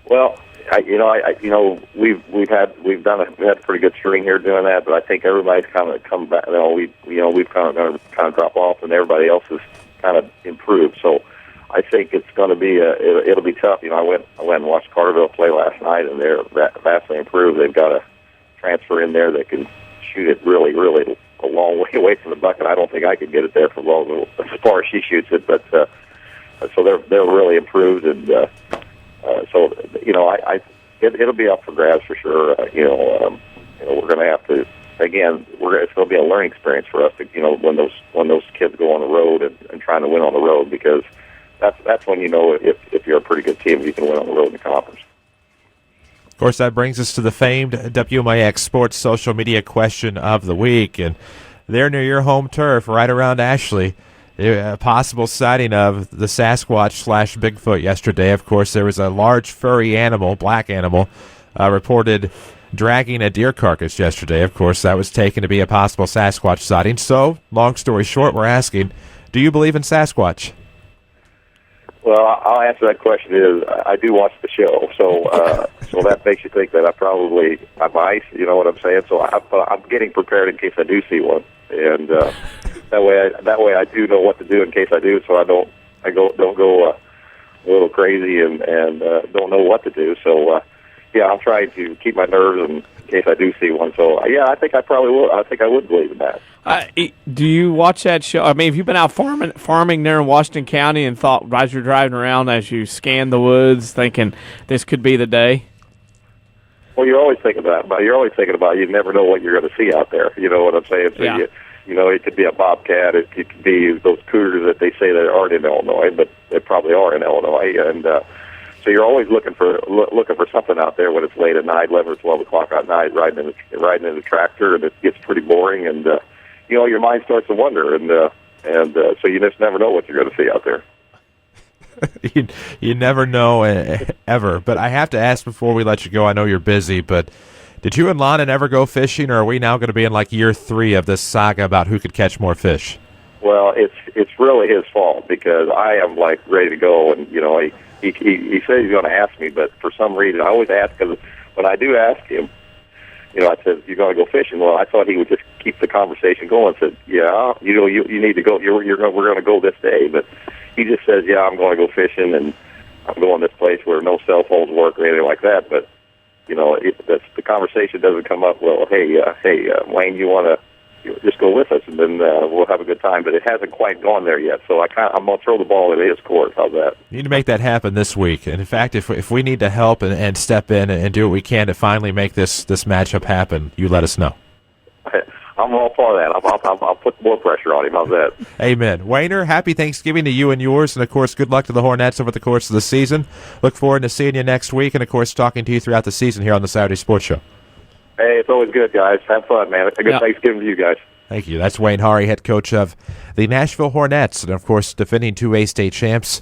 Well, we've had a pretty good string here doing that, but I think everybody's kind of come back. We've kind of drop off, and everybody else has kind of improved. So I think it's going to be it'll be tough. I went and watched Carterville play last night, and they're vastly improved. They've got a transfer in there that can shoot it really, really a long way away from the bucket. I don't think I could get it there as far as she shoots it, but so they're really improved, and so it'll be up for grabs for sure. We're going to have to again. It's going to be a learning experience for us to when those kids go on the road and trying to win on the road, because that's when if you're a pretty good team, you can win on the road in the conference. Of course, that brings us to the famed WMIX Sports social media question of the week, and they're near your home turf, right around Ashley. A possible sighting of the Sasquatch/Bigfoot yesterday. Of course, there was a large furry animal, black animal, reported dragging a deer carcass yesterday. Of course, that was taken to be a possible Sasquatch sighting. So, long story short, we're asking, do you believe in Sasquatch? Well, I'll answer that question is I do watch the show, so that makes you think that I might, you know what I'm saying? So I'm getting prepared in case I do see one, and that way I do know what to do in case I do, so I don't go crazy and don't know what to do. So yeah, I'm trying to keep my nerves in case I do see one. So yeah, I think I probably will. I think I would believe in that. Do you watch that show? I mean, have you been out farming there in Washington County and thought, as you're driving around, as you scan the woods, thinking this could be the day? Well, you're always thinking about you never know what you're going to see out there. You know what I'm saying? So Yeah. you know, it could be a bobcat. It could be those cougars that they say that aren't in Illinois, but they probably are in Illinois. And so you're always looking for something out there when it's late at night, 11 or 12 o'clock at night, riding in the tractor, and it gets pretty boring. And you know, your mind starts to wonder, and so you just never know what you're going to see out there. You never know ever. But I have to ask before we let you go, I know you're busy, but did you and Lana ever go fishing, or are we now going to be in like year 3 of this saga about who could catch more fish? Well, it's really his fault because I am like ready to go, and you know, he said he's going to ask me, but for some reason I always ask, because when I do ask him, you know, I said, "You're going to go fishing?" Well, I thought he would just keep the conversation going. Said, "Yeah, you know, you need to go. We're going to go this day," but he just says, "Yeah, I'm going to go fishing, and I'm going this place where no cell phones work or anything like that." But you know, the conversation doesn't come up. Well, hey, Wayne, you want to just go with us, and then we'll have a good time. But it hasn't quite gone there yet, so I'm going to throw the ball in his court. How's that? You need to make that happen this week. And in fact, if we need to help and step in and do what we can to finally make this matchup happen, you let us know. I'm all for that. I'll put more pressure on him. How's that? Amen. Wayner, happy Thanksgiving to you and yours, and of course, good luck to the Hornets over the course of the season. Look forward to seeing you next week, and of course, talking to you throughout the season here on the Saturday Sports Show. Hey, it's always good, guys. Have fun, man. A good Thanksgiving to you guys. Thank you. That's Wayne Hari, head coach of the Nashville Hornets, and of course, defending 2A state champs.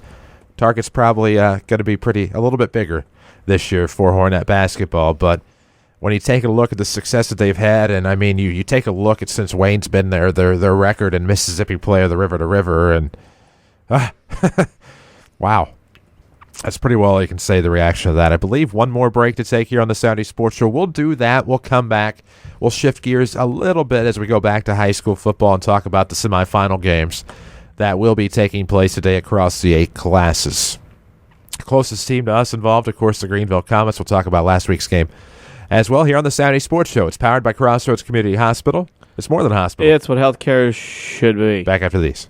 Target's probably going to be a little bit bigger this year for Hornet basketball, but when you take a look at the success that they've had, and I mean, you take a look at since Wayne's been there, their record in Mississippi Play of the River to River, and wow. That's pretty well you can say the reaction to that. I believe one more break to take here on the Saturday Sports Show. We'll do that. We'll come back. We'll shift gears a little bit as we go back to high school football and talk about the semifinal games that will be taking place today across the 8 classes. Closest team to us involved, of course, the Greenville Comets. We'll talk about last week's game as well here on the Saturday Sports Show. It's powered by Crossroads Community Hospital. It's more than a hospital. It's what healthcare should be. Back after these.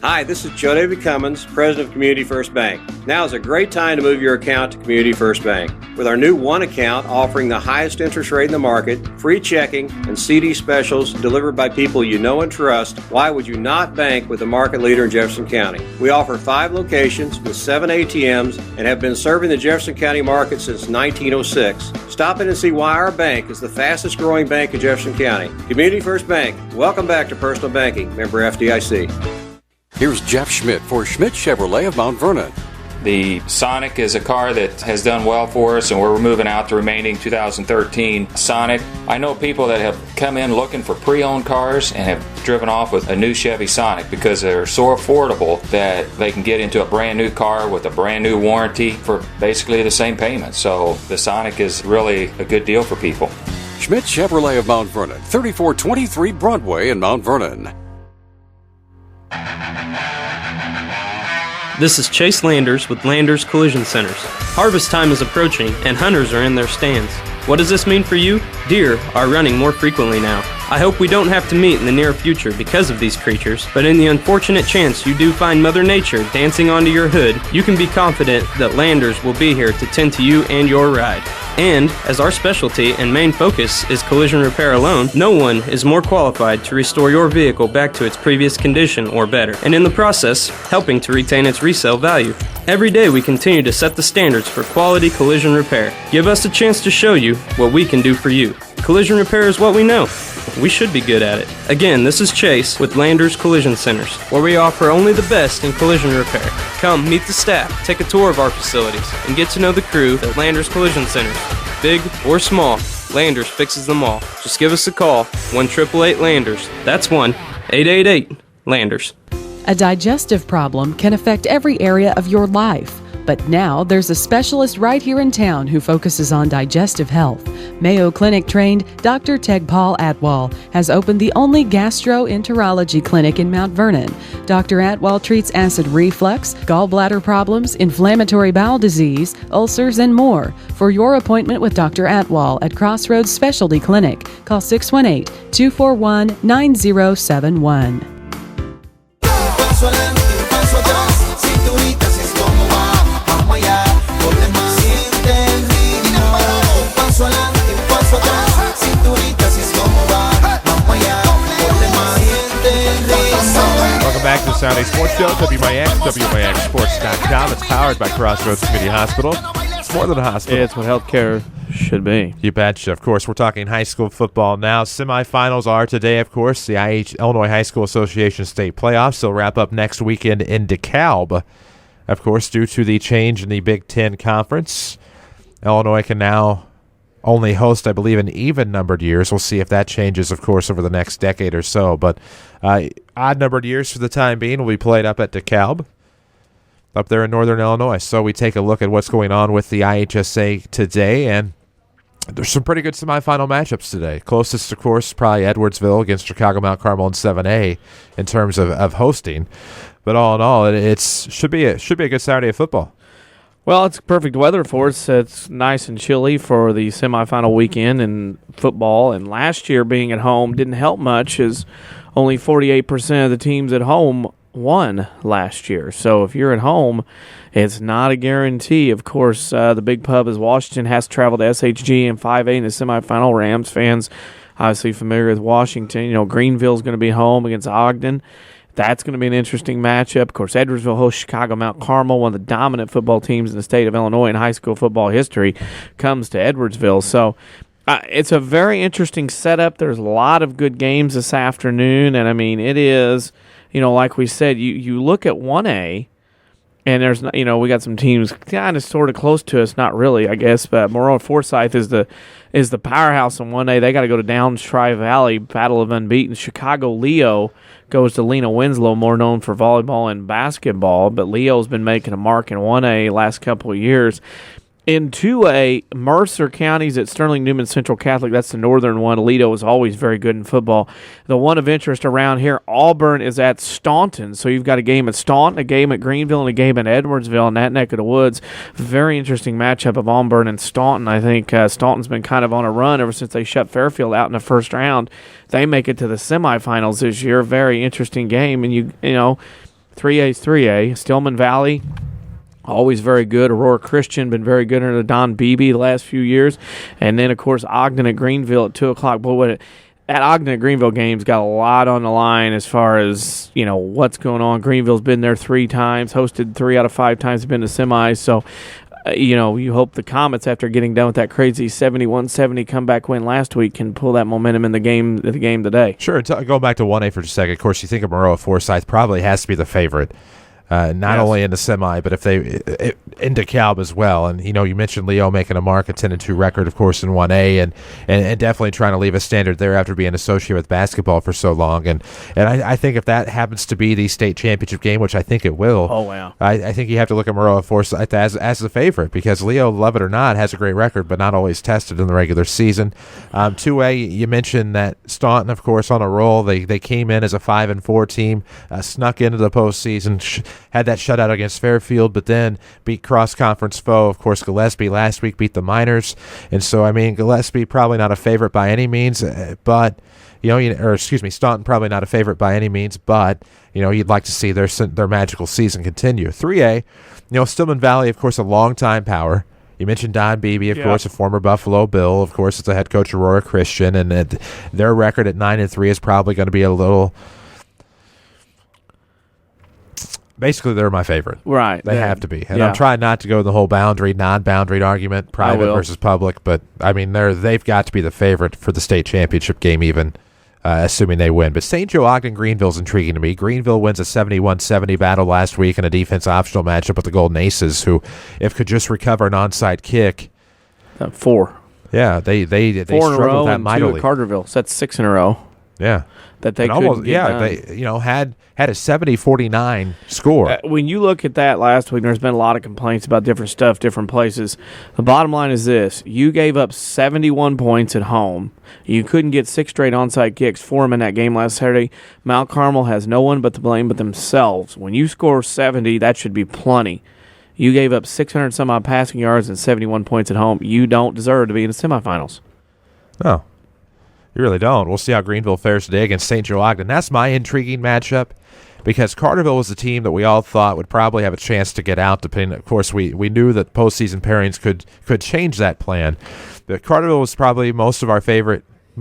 Hi, this is Joe David Cummins, President of Community First Bank. Now is a great time to move your account to Community First Bank. With our new One account offering the highest interest rate in the market, free checking, and CD specials delivered by people you know and trust, why would you not bank with the market leader in Jefferson County? We offer 5 locations with 7 ATMs and have been serving the Jefferson County market since 1906. Stop in and see why our bank is the fastest growing bank in Jefferson County. Community First Bank. Welcome back to Personal Banking. Member FDIC. Here's Jeff Schmidt for Schmidt Chevrolet of Mount Vernon. The Sonic is a car that has done well for us, and we're moving out the remaining 2013 Sonic. I know people that have come in looking for pre-owned cars and have driven off with a new Chevy Sonic because they're so affordable that they can get into a brand new car with a brand new warranty for basically the same payment. So the Sonic is really a good deal for people. Schmidt Chevrolet of Mount Vernon, 3423 Broadway in Mount Vernon. This is Chase Landers with Landers Collision Centers. Harvest time is approaching and hunters are in their stands. What does this mean for you? Deer are running more frequently now. I hope we don't have to meet in the near future because of these creatures, but in the unfortunate chance you do find Mother Nature dancing onto your hood, you can be confident that Landers will be here to tend to you and your ride. And, as our specialty and main focus is collision repair alone, no one is more qualified to restore your vehicle back to its previous condition or better, and in the process, helping to retain its resale value. Every day we continue to set the standards for quality collision repair. Give us a chance to show you what we can do for you. Collision repair is what we know. We should be good at it. Again, this is Chase with Landers Collision Centers, where we offer only the best in collision repair. Come meet the staff, take a tour of our facilities, and get to know the crew at Landers Collision Centers. Big or small, Landers fixes them all. Just give us a call, 1-888-LANDERS. That's 1-888-LANDERS. A digestive problem can affect every area of your life. But now there's a specialist right here in town who focuses on digestive health. Mayo Clinic trained Dr. Tegpal Atwal has opened the only gastroenterology clinic in Mount Vernon. Dr. Atwal treats acid reflux, gallbladder problems, inflammatory bowel disease, ulcers, and more. For your appointment with Dr. Atwal at Crossroads Specialty Clinic, call 618-241-9071. Welcome back to the Saturday Sports Show, WMIX, WMIXSports.com. It's powered by Crossroads Community Hospital. It's more than a hospital. It's what healthcare should be. You betcha. Of course, we're talking high school football now. Semifinals are today, of course. The Illinois High School Association State Playoffs. They'll wrap up next weekend in DeKalb. Of course, due to the change in the Big Ten Conference, Illinois can now only host, I believe, in even-numbered years. We'll see if that changes, of course, over the next decade or so. But odd-numbered years for the time being will be played up at DeKalb, up there in northern Illinois. So we take a look at what's going on with the IHSA today, and there's some pretty good semifinal matchups today. Closest, of course, probably Edwardsville against Chicago Mount Carmel in 7A in terms of hosting. But all in all, it should be a good Saturday of football. Well, it's perfect weather for us. It's nice and chilly for the semifinal weekend in football. And last year being at home didn't help much, as only 48% of the teams at home won last year. So if you're at home, it's not a guarantee. Of course, the big pub is Washington, has traveled to SHG in 5A in the semifinal. Rams fans obviously familiar with Washington. You know, Greenville's going to be home against Ogden. That's going to be an interesting matchup. Of course, Edwardsville hosts Chicago Mount Carmel, one of the dominant football teams in the state of Illinois in high school football history, comes to Edwardsville. So it's a very interesting setup. There's a lot of good games this afternoon, and I mean, it is, like we said, you look at 1A, and there's, we got some teams kind of sort of close to us, not really, I guess, but Moreau Forsyth is the powerhouse in 1A. They got to go to Downs Tri-Valley, Battle of Unbeaten. Chicago Leo goes to Lena Winslow, more known for volleyball and basketball, but Leo's been making a mark in 1A last couple of years. In 2A, Mercer County's at Sterling Newman Central Catholic. That's the northern one. Aledo is always very good in football. The one of interest around here, Auburn is at Staunton. So you've got a game at Staunton, a game at Greenville, and a game at Edwardsville in that neck of the woods. Very interesting matchup of Auburn and Staunton. I think Staunton's been kind of on a run ever since they shut Fairfield out in the first round. They make it to the semifinals this year. Very interesting game. And, 3A's 3A. Stillman Valley, always very good. Aurora Christian, been very good under Don Beebe the last few years. And then, of course, Ogden at Greenville at 2 o'clock. Boy, that Ogden at Greenville game's got a lot on the line as far as, what's going on. Greenville's been there 3 times, hosted 3 out of 5 times, been to semis. So, you hope the Comets, after getting done with that crazy 71-70 comeback win last week, can pull that momentum in the game today. Sure. Go back to 1A for just a second. Of course, you think of Moreau Forsyth probably has to be the favorite. Not only in the semi, but if they in DeKalb as well. And you mentioned Leo making a mark, a 10-2 record, of course, in 1A, and definitely trying to leave a standard there after being associated with basketball for so long. And I think if that happens to be the state championship game, which I think it will, I think you have to look at Moreau Forsyth as the favorite, because Leo, love it or not, has a great record, but not always tested in the regular season. 2A, you mentioned that Staunton, of course, on a roll. They came in as a 5-4 team, snuck into the postseason. Had that shutout against Fairfield, but then beat cross-conference foe, of course, Gillespie last week, beat the Miners. And so, Gillespie probably not a favorite by any means, but, Staunton probably not a favorite by any means, but, you'd like to see their magical season continue. 3A, Stillman Valley, of course, a long-time power. You mentioned Don Beebe, of course, a former Buffalo Bill. Of course, it's a head coach, Aurora Christian, and their record at 9-3 is probably going to be a little... Basically, they're my favorite. Right. They have to be. And I'm trying not to go the whole non-boundaried argument, private versus public, but, they've got to be the favorite for the state championship game even, assuming they win. But St. Joe Ogden Greenville's intriguing to me. Greenville wins a 71-70 battle last week in a defense optional matchup with the Golden Aces, who, if could just recover an onside kick. 4. Yeah, they 4 in a struggled row that and mightily. 2 at Carterville. So that's 6 in a row. that they And couldn't almost, get done. they had a 70-49 score. When you look at that last week, there's been a lot of complaints about different stuff, different places. The bottom line is this. You gave up 71 points at home. You couldn't get 6 straight onside kicks for them in that game last Saturday. Mount Carmel has no one but to blame but themselves. When you score 70, that should be plenty. You gave up 600-some-odd passing yards and 71 points at home. You don't deserve to be in the semifinals. No, you really don't. We'll see how Greenville fares today against St. Joe Ogden. That's my intriguing matchup because Carterville was a team that we all thought would probably have a chance to get out. Depending, of course, we knew that postseason pairings could change that plan. But Carterville was probably most of our favorite. The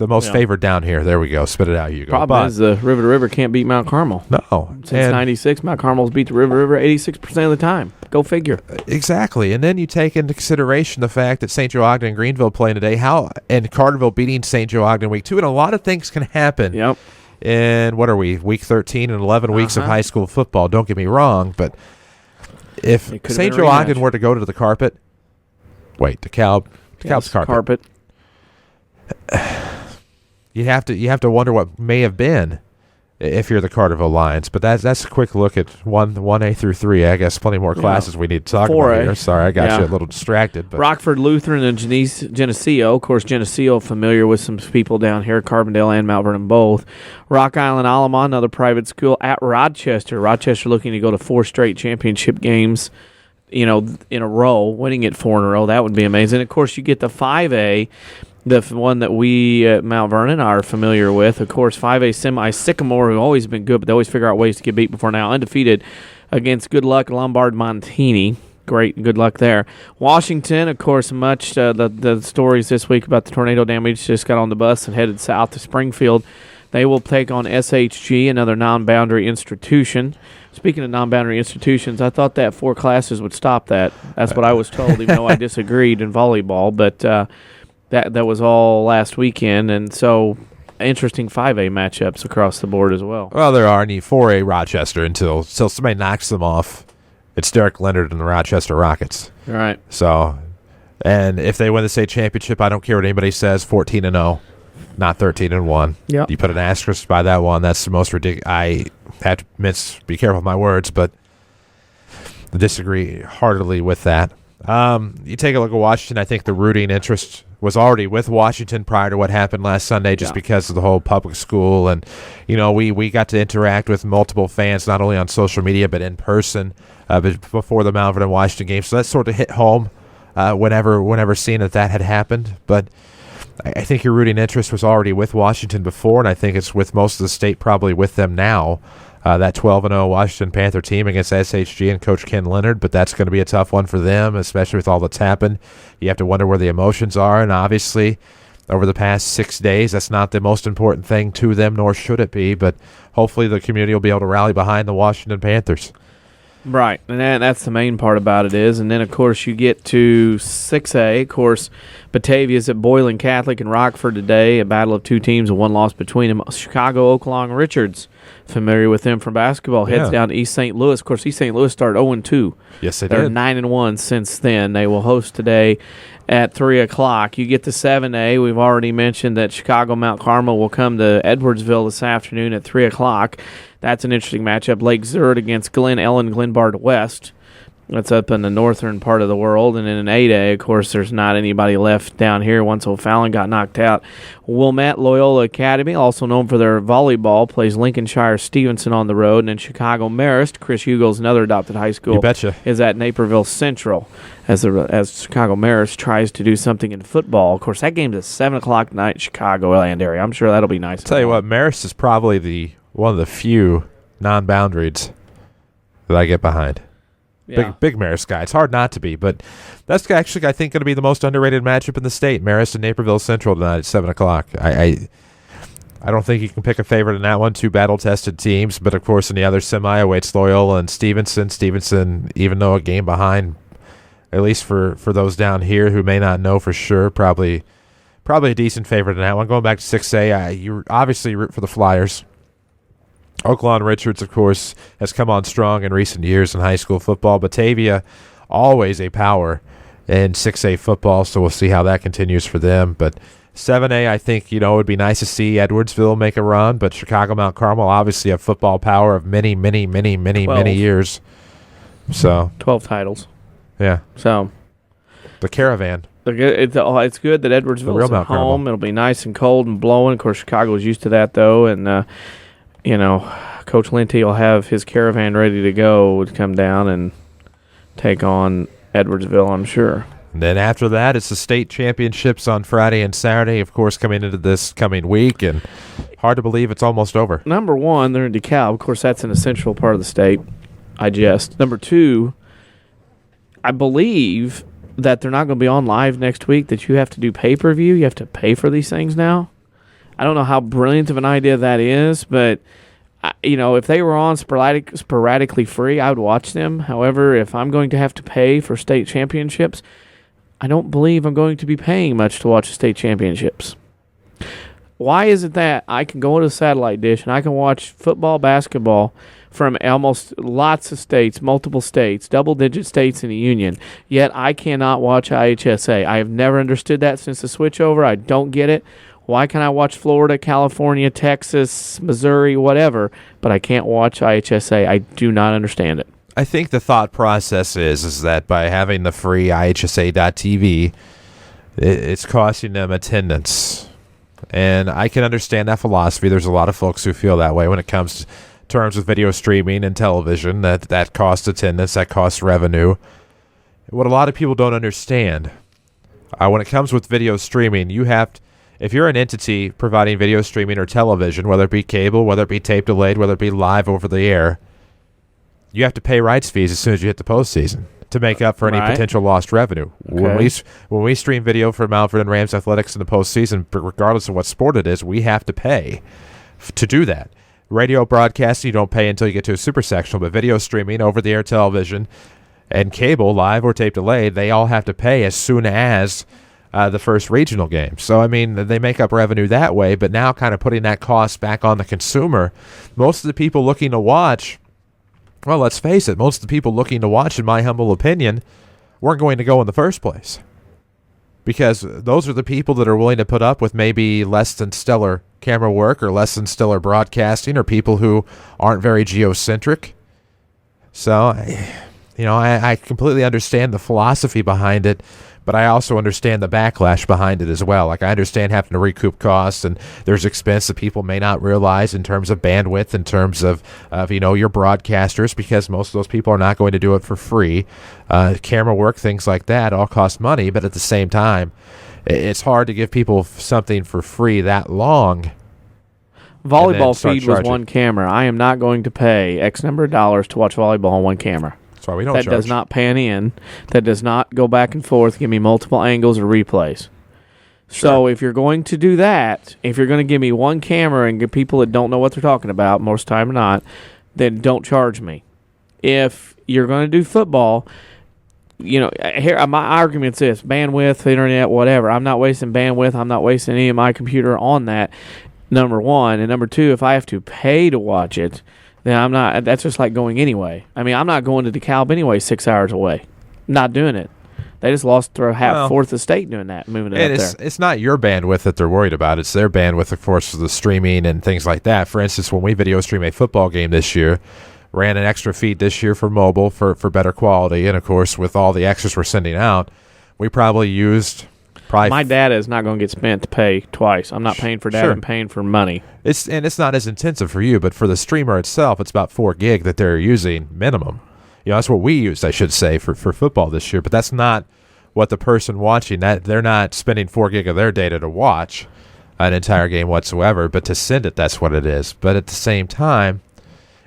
most favored down here. There we go. Spit it out, Hugo. Problem is the River to River can't beat Mount Carmel. No. Since 96, Mount Carmel's beat the River to River 86% of the time. Go figure. Exactly. And then you take into consideration the fact that St. Joe Ogden and Greenville playing today, and Carterville beating St. Joe Ogden week 2, and a lot of things can happen. Yep. In, what are we, week 13 and 11 weeks of high school football. Don't get me wrong, but if St. Joe Ogden were to go to the carpet, DeKalb's carpet. You have to wonder what may have been if you're the Carterville Lions. But that's a quick look at 1A through 3. I guess plenty more classes we need to talk 4A. about here. Sorry, I got you a little distracted. But Rockford Lutheran and Geneseo. Of course, Geneseo familiar with some people down here, Carbondale and Mount Vernon both. Rock Island Alamo, another private school at Rochester. Rochester looking to go to 4 straight championship games, in a row, winning it 4 in a row. That would be amazing. Of course, you get the 5A. The one that we at Mount Vernon are familiar with, of course, 5A Semi Sycamore, who have always been good, but they always figure out ways to get beat before now. Undefeated against Good Luck Lombard Montini. Great, good luck there. Washington, of course, much the stories this week about the tornado damage just got on the bus and headed south to Springfield. They will take on SHG, another non-boundary institution. Speaking of non-boundary institutions, I thought that 4 classes would stop that. That's what I was told, even though I disagreed in volleyball, but. That was all last weekend, and so interesting 5A matchups across the board as well. Well, there are any 4A Rochester until somebody knocks them off. It's Derek Leonard and the Rochester Rockets. Right. So, and if they win the state championship, I don't care what anybody says, 14-0, not 13-1. Yep. You put an asterisk by that one. That's the most ridiculous. I have to be careful with my words, but I disagree heartily with that. You take a look at Washington. I think the rooting interest was already with Washington prior to what happened last Sunday just because of the whole public school. And, we got to interact with multiple fans, not only on social media but in person before the Mount Vernon Washington game. So that sort of hit home whenever seeing that had happened. But I think your rooting interest was already with Washington before, and I think it's with most of the state probably with them now. That 12-0 Washington Panther team against SHG and Coach Ken Leonard, but that's going to be a tough one for them, especially with all that's happened. You have to wonder where the emotions are, and obviously over the past 6 days, that's not the most important thing to them, nor should it be, but hopefully the community will be able to rally behind the Washington Panthers. Right, and that's the main part about it is. And then, of course, you get to 6A. Of course, Batavia's at Boylan Catholic and Rockford today, a battle of 2 teams and 1 loss between them. Chicago Oaklawn Richards, familiar with them from basketball, heads down to East St. Louis. Of course, East St. Louis started 0-2. Yes, they They're did. 9-1 since then. They will host today at 3 o'clock. You get to 7A. We've already mentioned that Chicago Mount Carmel will come to Edwardsville this afternoon at 3 o'clock. That's an interesting matchup. Lake Zurich against Glen Ellen Glenbard West. That's up in the northern part of the world. And in 8A, of course, there's not anybody left down here once O'Fallon got knocked out. Wilmette Loyola Academy, also known for their volleyball, plays Lincolnshire Stevenson on the road. And then Chicago Marist, Chris Hugo's another adopted high school, You betcha. is at Naperville Central as Chicago Marist tries to do something in football. Of course, that game's at 7 o'clock tonight in Chicago land area. I'm sure that'll be nice. I'll tell you what, Marist is probably one of the few non-boundaries that I get behind. Yeah. Big Marist guy. It's hard not to be, but that's actually, I think, going to be the most underrated matchup in the state. Marist and Naperville Central tonight at 7 o'clock. I don't think you can pick a favorite in that one. 2 battle-tested teams, but of course in the other semi awaits Loyola and Stevenson. Stevenson, even though a game behind, at least for those down here who may not know for sure, probably a decent favorite in that one. Going back to 6A, you obviously root for the Flyers. Oaklawn Richards, of course, has come on strong in recent years in high school football. Batavia, always a power in 6A football, so we'll see how that continues for them. But 7A, I think, it would be nice to see Edwardsville make a run, but Chicago Mount Carmel obviously have football power of many, many, many, many, 12. many years. So 12 titles. Yeah. So the Caravan. It's good that Edwardsville's at home. It'll be nice and cold and blowing. Of course, Chicago's used to that, though, and, Coach Linty will have his Caravan ready to go to come down and take on Edwardsville, I'm sure. And then after that, it's the state championships on Friday and Saturday, of course, coming into this coming week, and hard to believe it's almost over. Number one, they're in DeKalb. Of course, that's an essential part of the state. Number two, I believe that they're not going to be on live next week, that you have to do pay-per-view. You have to pay for these things now. I don't know how brilliant of an idea that is, but if they were on sporadically free, I would watch them. However, if I'm going to have to pay for state championships, I don't believe I'm going to be paying much to watch the state championships. Why is it that I can go into a satellite dish and I can watch football, basketball from almost lots of states, multiple states, double-digit states in the union, yet I cannot watch IHSA? I have never understood that since the switchover. I don't get it. Why can I watch Florida, California, Texas, Missouri, whatever, but I can't watch IHSA? I do not understand it. I think the thought process is that by having the free IHSA.TV, it's costing them attendance. And I can understand that philosophy. There's a lot of folks who feel that way when it comes to terms with video streaming and television, that costs attendance, that costs revenue. What a lot of people don't understand, when it comes with video streaming, if you're an entity providing video streaming or television, whether it be cable, whether it be tape delayed, whether it be live over the air, you have to pay rights fees as soon as you hit the postseason to make up for any potential lost revenue. Okay. When we stream video for Mount Vernon Rams athletics in the postseason, regardless of what sport it is, we have to pay to do that. Radio broadcasting, you don't pay until you get to a super sectional, but video streaming, over-the-air television, and cable, live or tape delayed, they all have to pay as soon as the first regional game. So, they make up revenue that way, but now kind of putting that cost back on the consumer, most of the people looking to watch, well, let's face it, most of the people looking to watch, in my humble opinion, weren't going to go in the first place. Because those are the people that are willing to put up with maybe less than stellar camera work or less than stellar broadcasting, or people who aren't very geocentric. So, I completely understand the philosophy behind it, but I also understand the backlash behind it as well. Like, I understand having to recoup costs, and there's expense that people may not realize in terms of bandwidth, in terms of your broadcasters, because most of those people are not going to do it for free. Camera work, things like that, all cost money, but at the same time, it's hard to give people something for free that long. Volleyball feed was one camera. I am not going to pay X number of dollars to watch volleyball on one camera. That's why we don't charge. That does not pan in. That does not go back and forth, give me multiple angles or replays. So if you're going to do that, if you're going to give me one camera and get people that don't know what they're talking about, most of the time or not, then don't charge me. If you're going to do football, here my argument's this: bandwidth, internet, whatever. I'm not wasting bandwidth. I'm not wasting any of my computer on that, number one. And number two, if I have to pay to watch it, then I'm not. That's just like going anyway. I'm not going to DeKalb anyway, 6 hours away. Not doing it. They just lost fourth of the state doing that, moving it up there. It's not your bandwidth that they're worried about. It's their bandwidth, of course, for the streaming and things like that. For instance, when we video stream a football game this year, ran an extra feed this year for mobile for better quality. And, of course, with all the extras we're sending out, we probably used... My data is not going to get spent to pay twice. I'm not paying for data. I'm paying for money. It's not as intensive for you, but for the streamer itself, it's about 4 gig that they're using minimum. That's what we used, I should say, for football this year. But that's not what the person watching, that they're not spending 4 gig of their data to watch an entire game whatsoever, but to send it, that's what it is. But at the same time,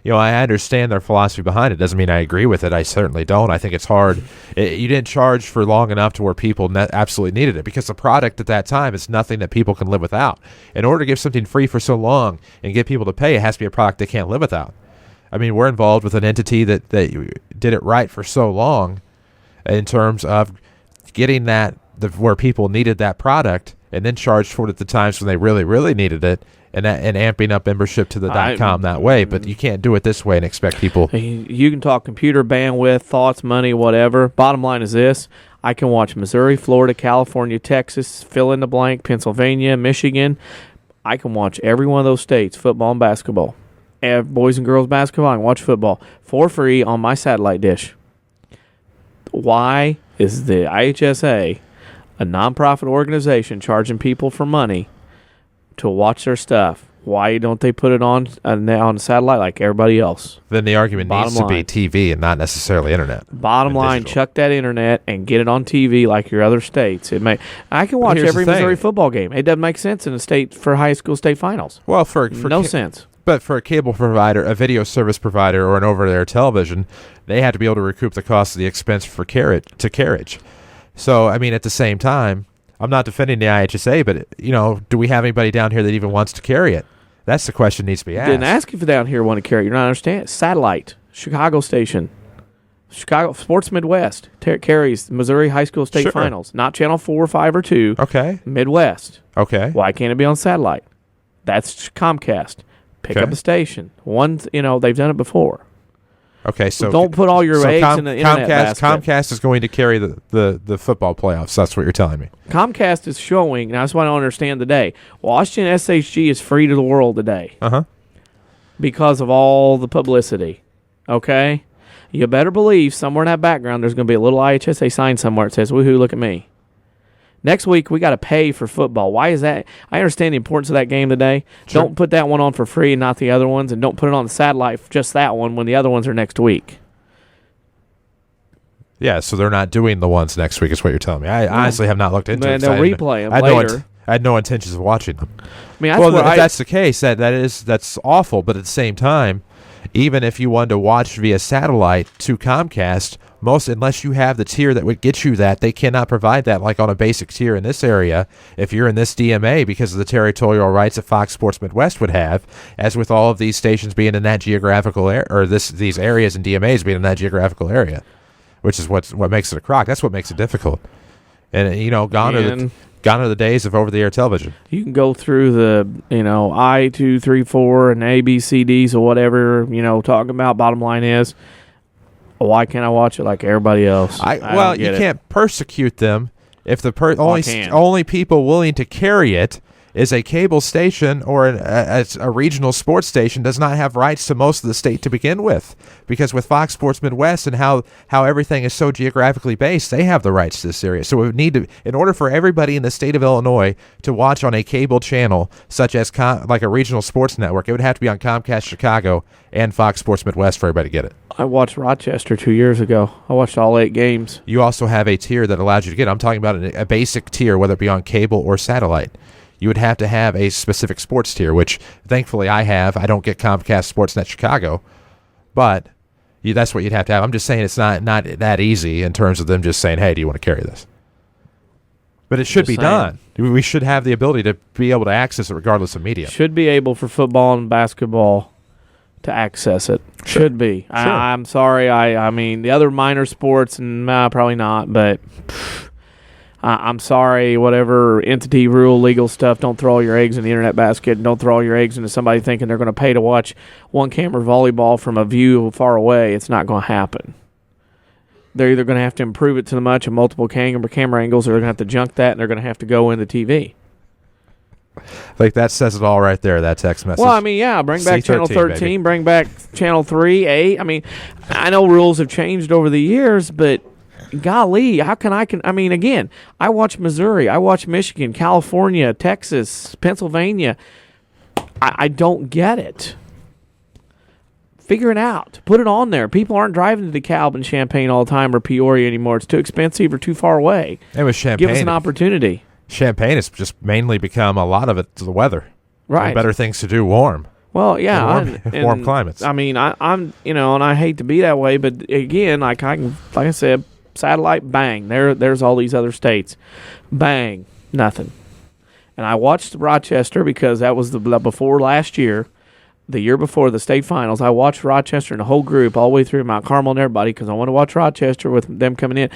I understand their philosophy behind it. Doesn't mean I agree with it. I certainly don't. I think it's hard. You didn't charge for long enough to where people absolutely needed it, because the product at that time is nothing that people can live without. In order to give something free for so long and get people to pay, it has to be a product they can't live without. We're involved with an entity that did it right for so long in terms of getting where people needed that product, and then charged for it at the times when they really, really needed it, and amping up membership to the .com that way. But you can't do it this way and expect people. You can talk computer bandwidth, thoughts, money, whatever. Bottom line is this: I can watch Missouri, Florida, California, Texas, fill in the blank, Pennsylvania, Michigan. I can watch every one of those states, football and basketball. Boys and girls basketball, I can watch football for free on my satellite dish. Why is the IHSA, a nonprofit organization, charging people for money to watch their stuff? Why don't they put it on satellite like everybody else? Then the argument needs to be TV and not necessarily internet. Bottom line, chuck that internet and get it on TV like your other states. I can watch every Missouri football game. It doesn't make sense in a state for high school state finals. Well, for no sense. But for a cable provider, a video service provider, or an over-the-air television, they have to be able to recoup the cost of the expense for carriage. So, I mean, at the same time, I'm not defending the IHSA, but, do we have anybody down here that even wants to carry it? That's the question that needs to be asked. Didn't ask if down here want to carry it. You're not understanding. Satellite, Chicago station, Chicago Sports Midwest carries Missouri high school state finals. Not Channel 4, 5, or 2. Okay. Midwest. Okay. Why can't it be on satellite? That's Comcast. Pick up a station. They've done it before. Okay, so don't put all your eggs in the internet basket. Comcast is going to carry the football playoffs. That's what you're telling me. Comcast is showing, and that's what I don't understand today. Washington SHG is free to the world today. Because of all the publicity. Okay? You better believe somewhere in that background there's going to be a little IHSA sign somewhere that says, woohoo, look at me. Next week, we got to pay for football. Why is that? I understand the importance of that game today. Sure. Don't put that one on for free and not the other ones, and don't put it on the satellite for just that one when the other ones are next week. Yeah, so they're not doing the ones next week is what you're telling me. I honestly have not looked into it. They'll replay them later. I had no intentions of watching them. I mean, if that's the case, that's awful, but at the same time, even if you wanted to watch via satellite to Comcast, unless you have the tier that would get you that, they cannot provide that like on a basic tier in this area if you're in this DMA because of the territorial rights that Fox Sports Midwest would have, as with all of these stations being in that geographical area, or these areas and DMAs being in that geographical area, which is what makes it a crock. That's what makes it difficult. And, gone are the days of over-the-air television. You can go through the, I, 2, 3, 4, and A, B, C, Ds or whatever, talking about. Bottom line is, why can't I watch it like everybody else? You can't persecute them if the only people willing to carry it is a cable station or a regional sports station does not have rights to most of the state to begin with. Because with Fox Sports Midwest and how everything is so geographically based, they have the rights to this area. So we would need to, in order for everybody in the state of Illinois to watch on a cable channel, such as like a regional sports network, it would have to be on Comcast Chicago and Fox Sports Midwest for everybody to get it. I watched Rochester 2 years ago. I watched all 8 games. You also have a tier that allows you to get it. I'm talking about a basic tier, whether it be on cable or satellite. You would have to have a specific sports tier, which thankfully I have. I don't get Comcast Sportsnet Chicago, but that's what you'd have to have. I'm just saying it's not that easy in terms of them just saying, hey, do you want to carry this? But it should be done. We should have the ability to be able to access it regardless of media. Should be able for football and basketball to access it. Sure. Should be. Sure. I'm sorry. I mean, the other minor sports, probably not, but I'm sorry, whatever entity, rule, legal stuff, don't throw all your eggs in the internet basket, and don't throw all your eggs into somebody thinking they're going to pay to watch one-camera volleyball from a view far away. It's not going to happen. They're either going to have to improve it to much of multiple camera angles, or they're going to have to junk that, and they're going to have to go in the TV. Like, that says it all right there, that text message. Well, I mean, yeah, bring back Channel 13, baby. Bring back Channel 3, 8. I mean, I know rules have changed over the years, but golly, again, I watch Missouri, I watch Michigan, California, Texas, Pennsylvania. I don't get it. Figure it out. Put it on there. People aren't driving to DeKalb and Champaign all the time or Peoria anymore. It's too expensive or too far away. It was Champaign. Give us an opportunity. Champaign has just mainly become a lot of it to the weather. Right. And better things to do warm. Well, yeah. Warm climates. I mean, I'm and I hate to be that way, but again, like I said, satellite, bang. There's all these other states. Bang. Nothing. And I watched Rochester because that was the before last year. The year before the state finals, I watched Rochester and the whole group all the way through Mount Carmel and everybody because I want to watch Rochester with them coming in.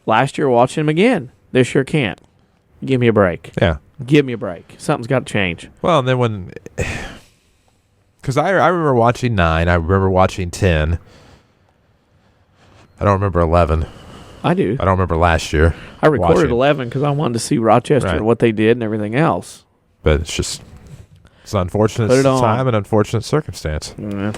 Last year, watching them again. This year can't. Give me a break. Yeah. Give me a break. Something's got to change. Well, and then because I remember watching 9. I remember watching 10. I don't remember 11. I do. I don't remember last year. I recorded watching. 11 because I wanted to see Rochester Right. and what they did and everything else. But it's an unfortunate Put it on. time and unfortunate circumstance. Yeah.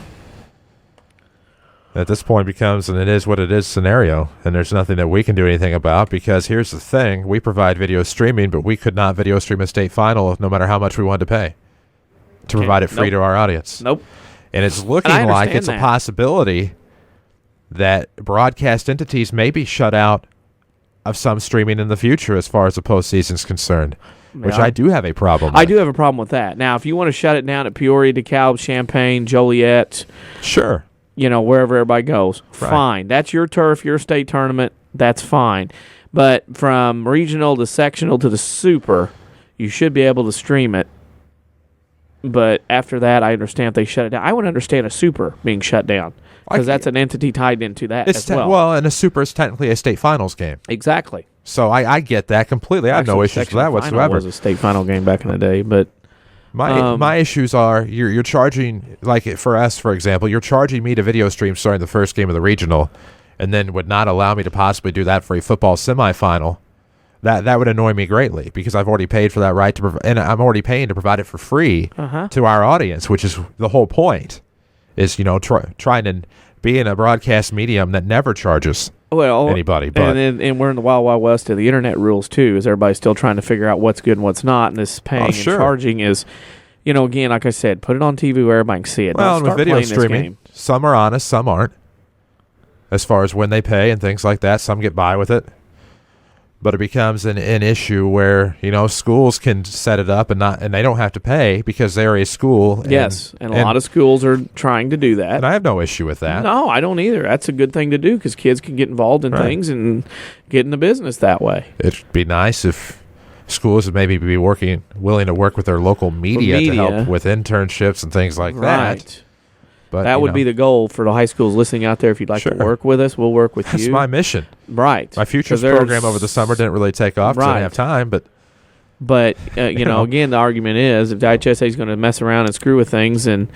At this point becomes an it is what it is scenario, and there's nothing that we can do anything about, because here's the thing: we provide video streaming, but we could not video stream a state final no matter how much we wanted to pay to provide it free to our audience. Nope. And it's looking And I like understand it's that. a possibility that broadcast entities may be shut out of some streaming in the future as far as the postseason is concerned, which Yeah. I do have a problem with. I do have a problem with that. Now, if you want to shut it down at Peoria, DeKalb, Champaign, Joliet, Sure. Wherever everybody goes, Right. fine. That's your turf, your state tournament. That's fine. But from regional to sectional to the super, you should be able to stream it. But after that, I understand if they shut it down. I would understand a super being shut down because that's an entity tied into that It's as well. and a super is technically a state finals game. Exactly. So I get that completely. I have no Actually, issues with section that final whatsoever. was a state final game back in the day, but My issues are you're charging, like for us, for example, you're charging me to video stream starting the first game of the regional, and then would not allow me to possibly do that for a football semifinal. That would annoy me greatly because I've already paid for that right to and I'm already paying to provide it for free to our audience, which is the whole point. Is trying to be in a broadcast medium that never charges anybody. But and we're in the wild, wild west of the internet rules too. Is everybody still trying to figure out what's good and what's not? And this paying and charging is, again, like I said, put it on TV where everybody can see it. well, Don't and with start video playing this streaming, game. some are honest, some aren't. As far as when they pay and things like that, some get by with it. But it becomes an issue where schools can set it up and they don't have to pay because they're a school. Yes, and a lot of schools are trying to do that. And I have no issue with that. No, I don't either. That's a good thing to do because kids can get involved in Right. things and get in the business that way. It'd be nice if schools would maybe be willing to work with their local media to help with internships and things like Right. that. But that would be the goal for the high schools listening out there. If you'd like to work with us, we'll work with That's you. my mission. Right. My futures 'Cause there's- program over the summer didn't really take off because I didn't have time. But again, the argument is if the IHSA is going to mess around and screw with things and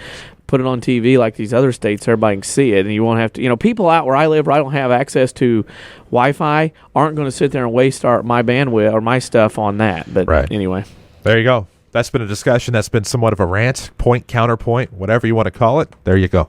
put it on TV like these other states, everybody can see it, and you won't have to. People out where I live, where I don't have access to Wi-Fi, aren't going to sit there and waste my bandwidth or my stuff on that. But anyway, there you go. That's been a discussion. That's been somewhat of a rant, point, counterpoint, whatever you want to call it. There you go.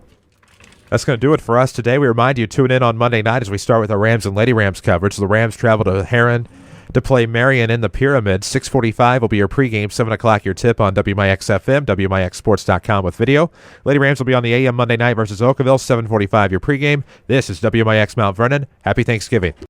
That's going to do it for us today. We remind you, tune in on Monday night as we start with our Rams and Lady Rams coverage. The Rams travel to Heron to play Marion in the Pyramid. 6:45 will be your pregame. 7 o'clock your tip on WMIX FM, WMIXsports.com with video. Lady Rams will be on the AM Monday night versus Oakville. 7:45 your pregame. This is WMIX Mount Vernon. Happy Thanksgiving.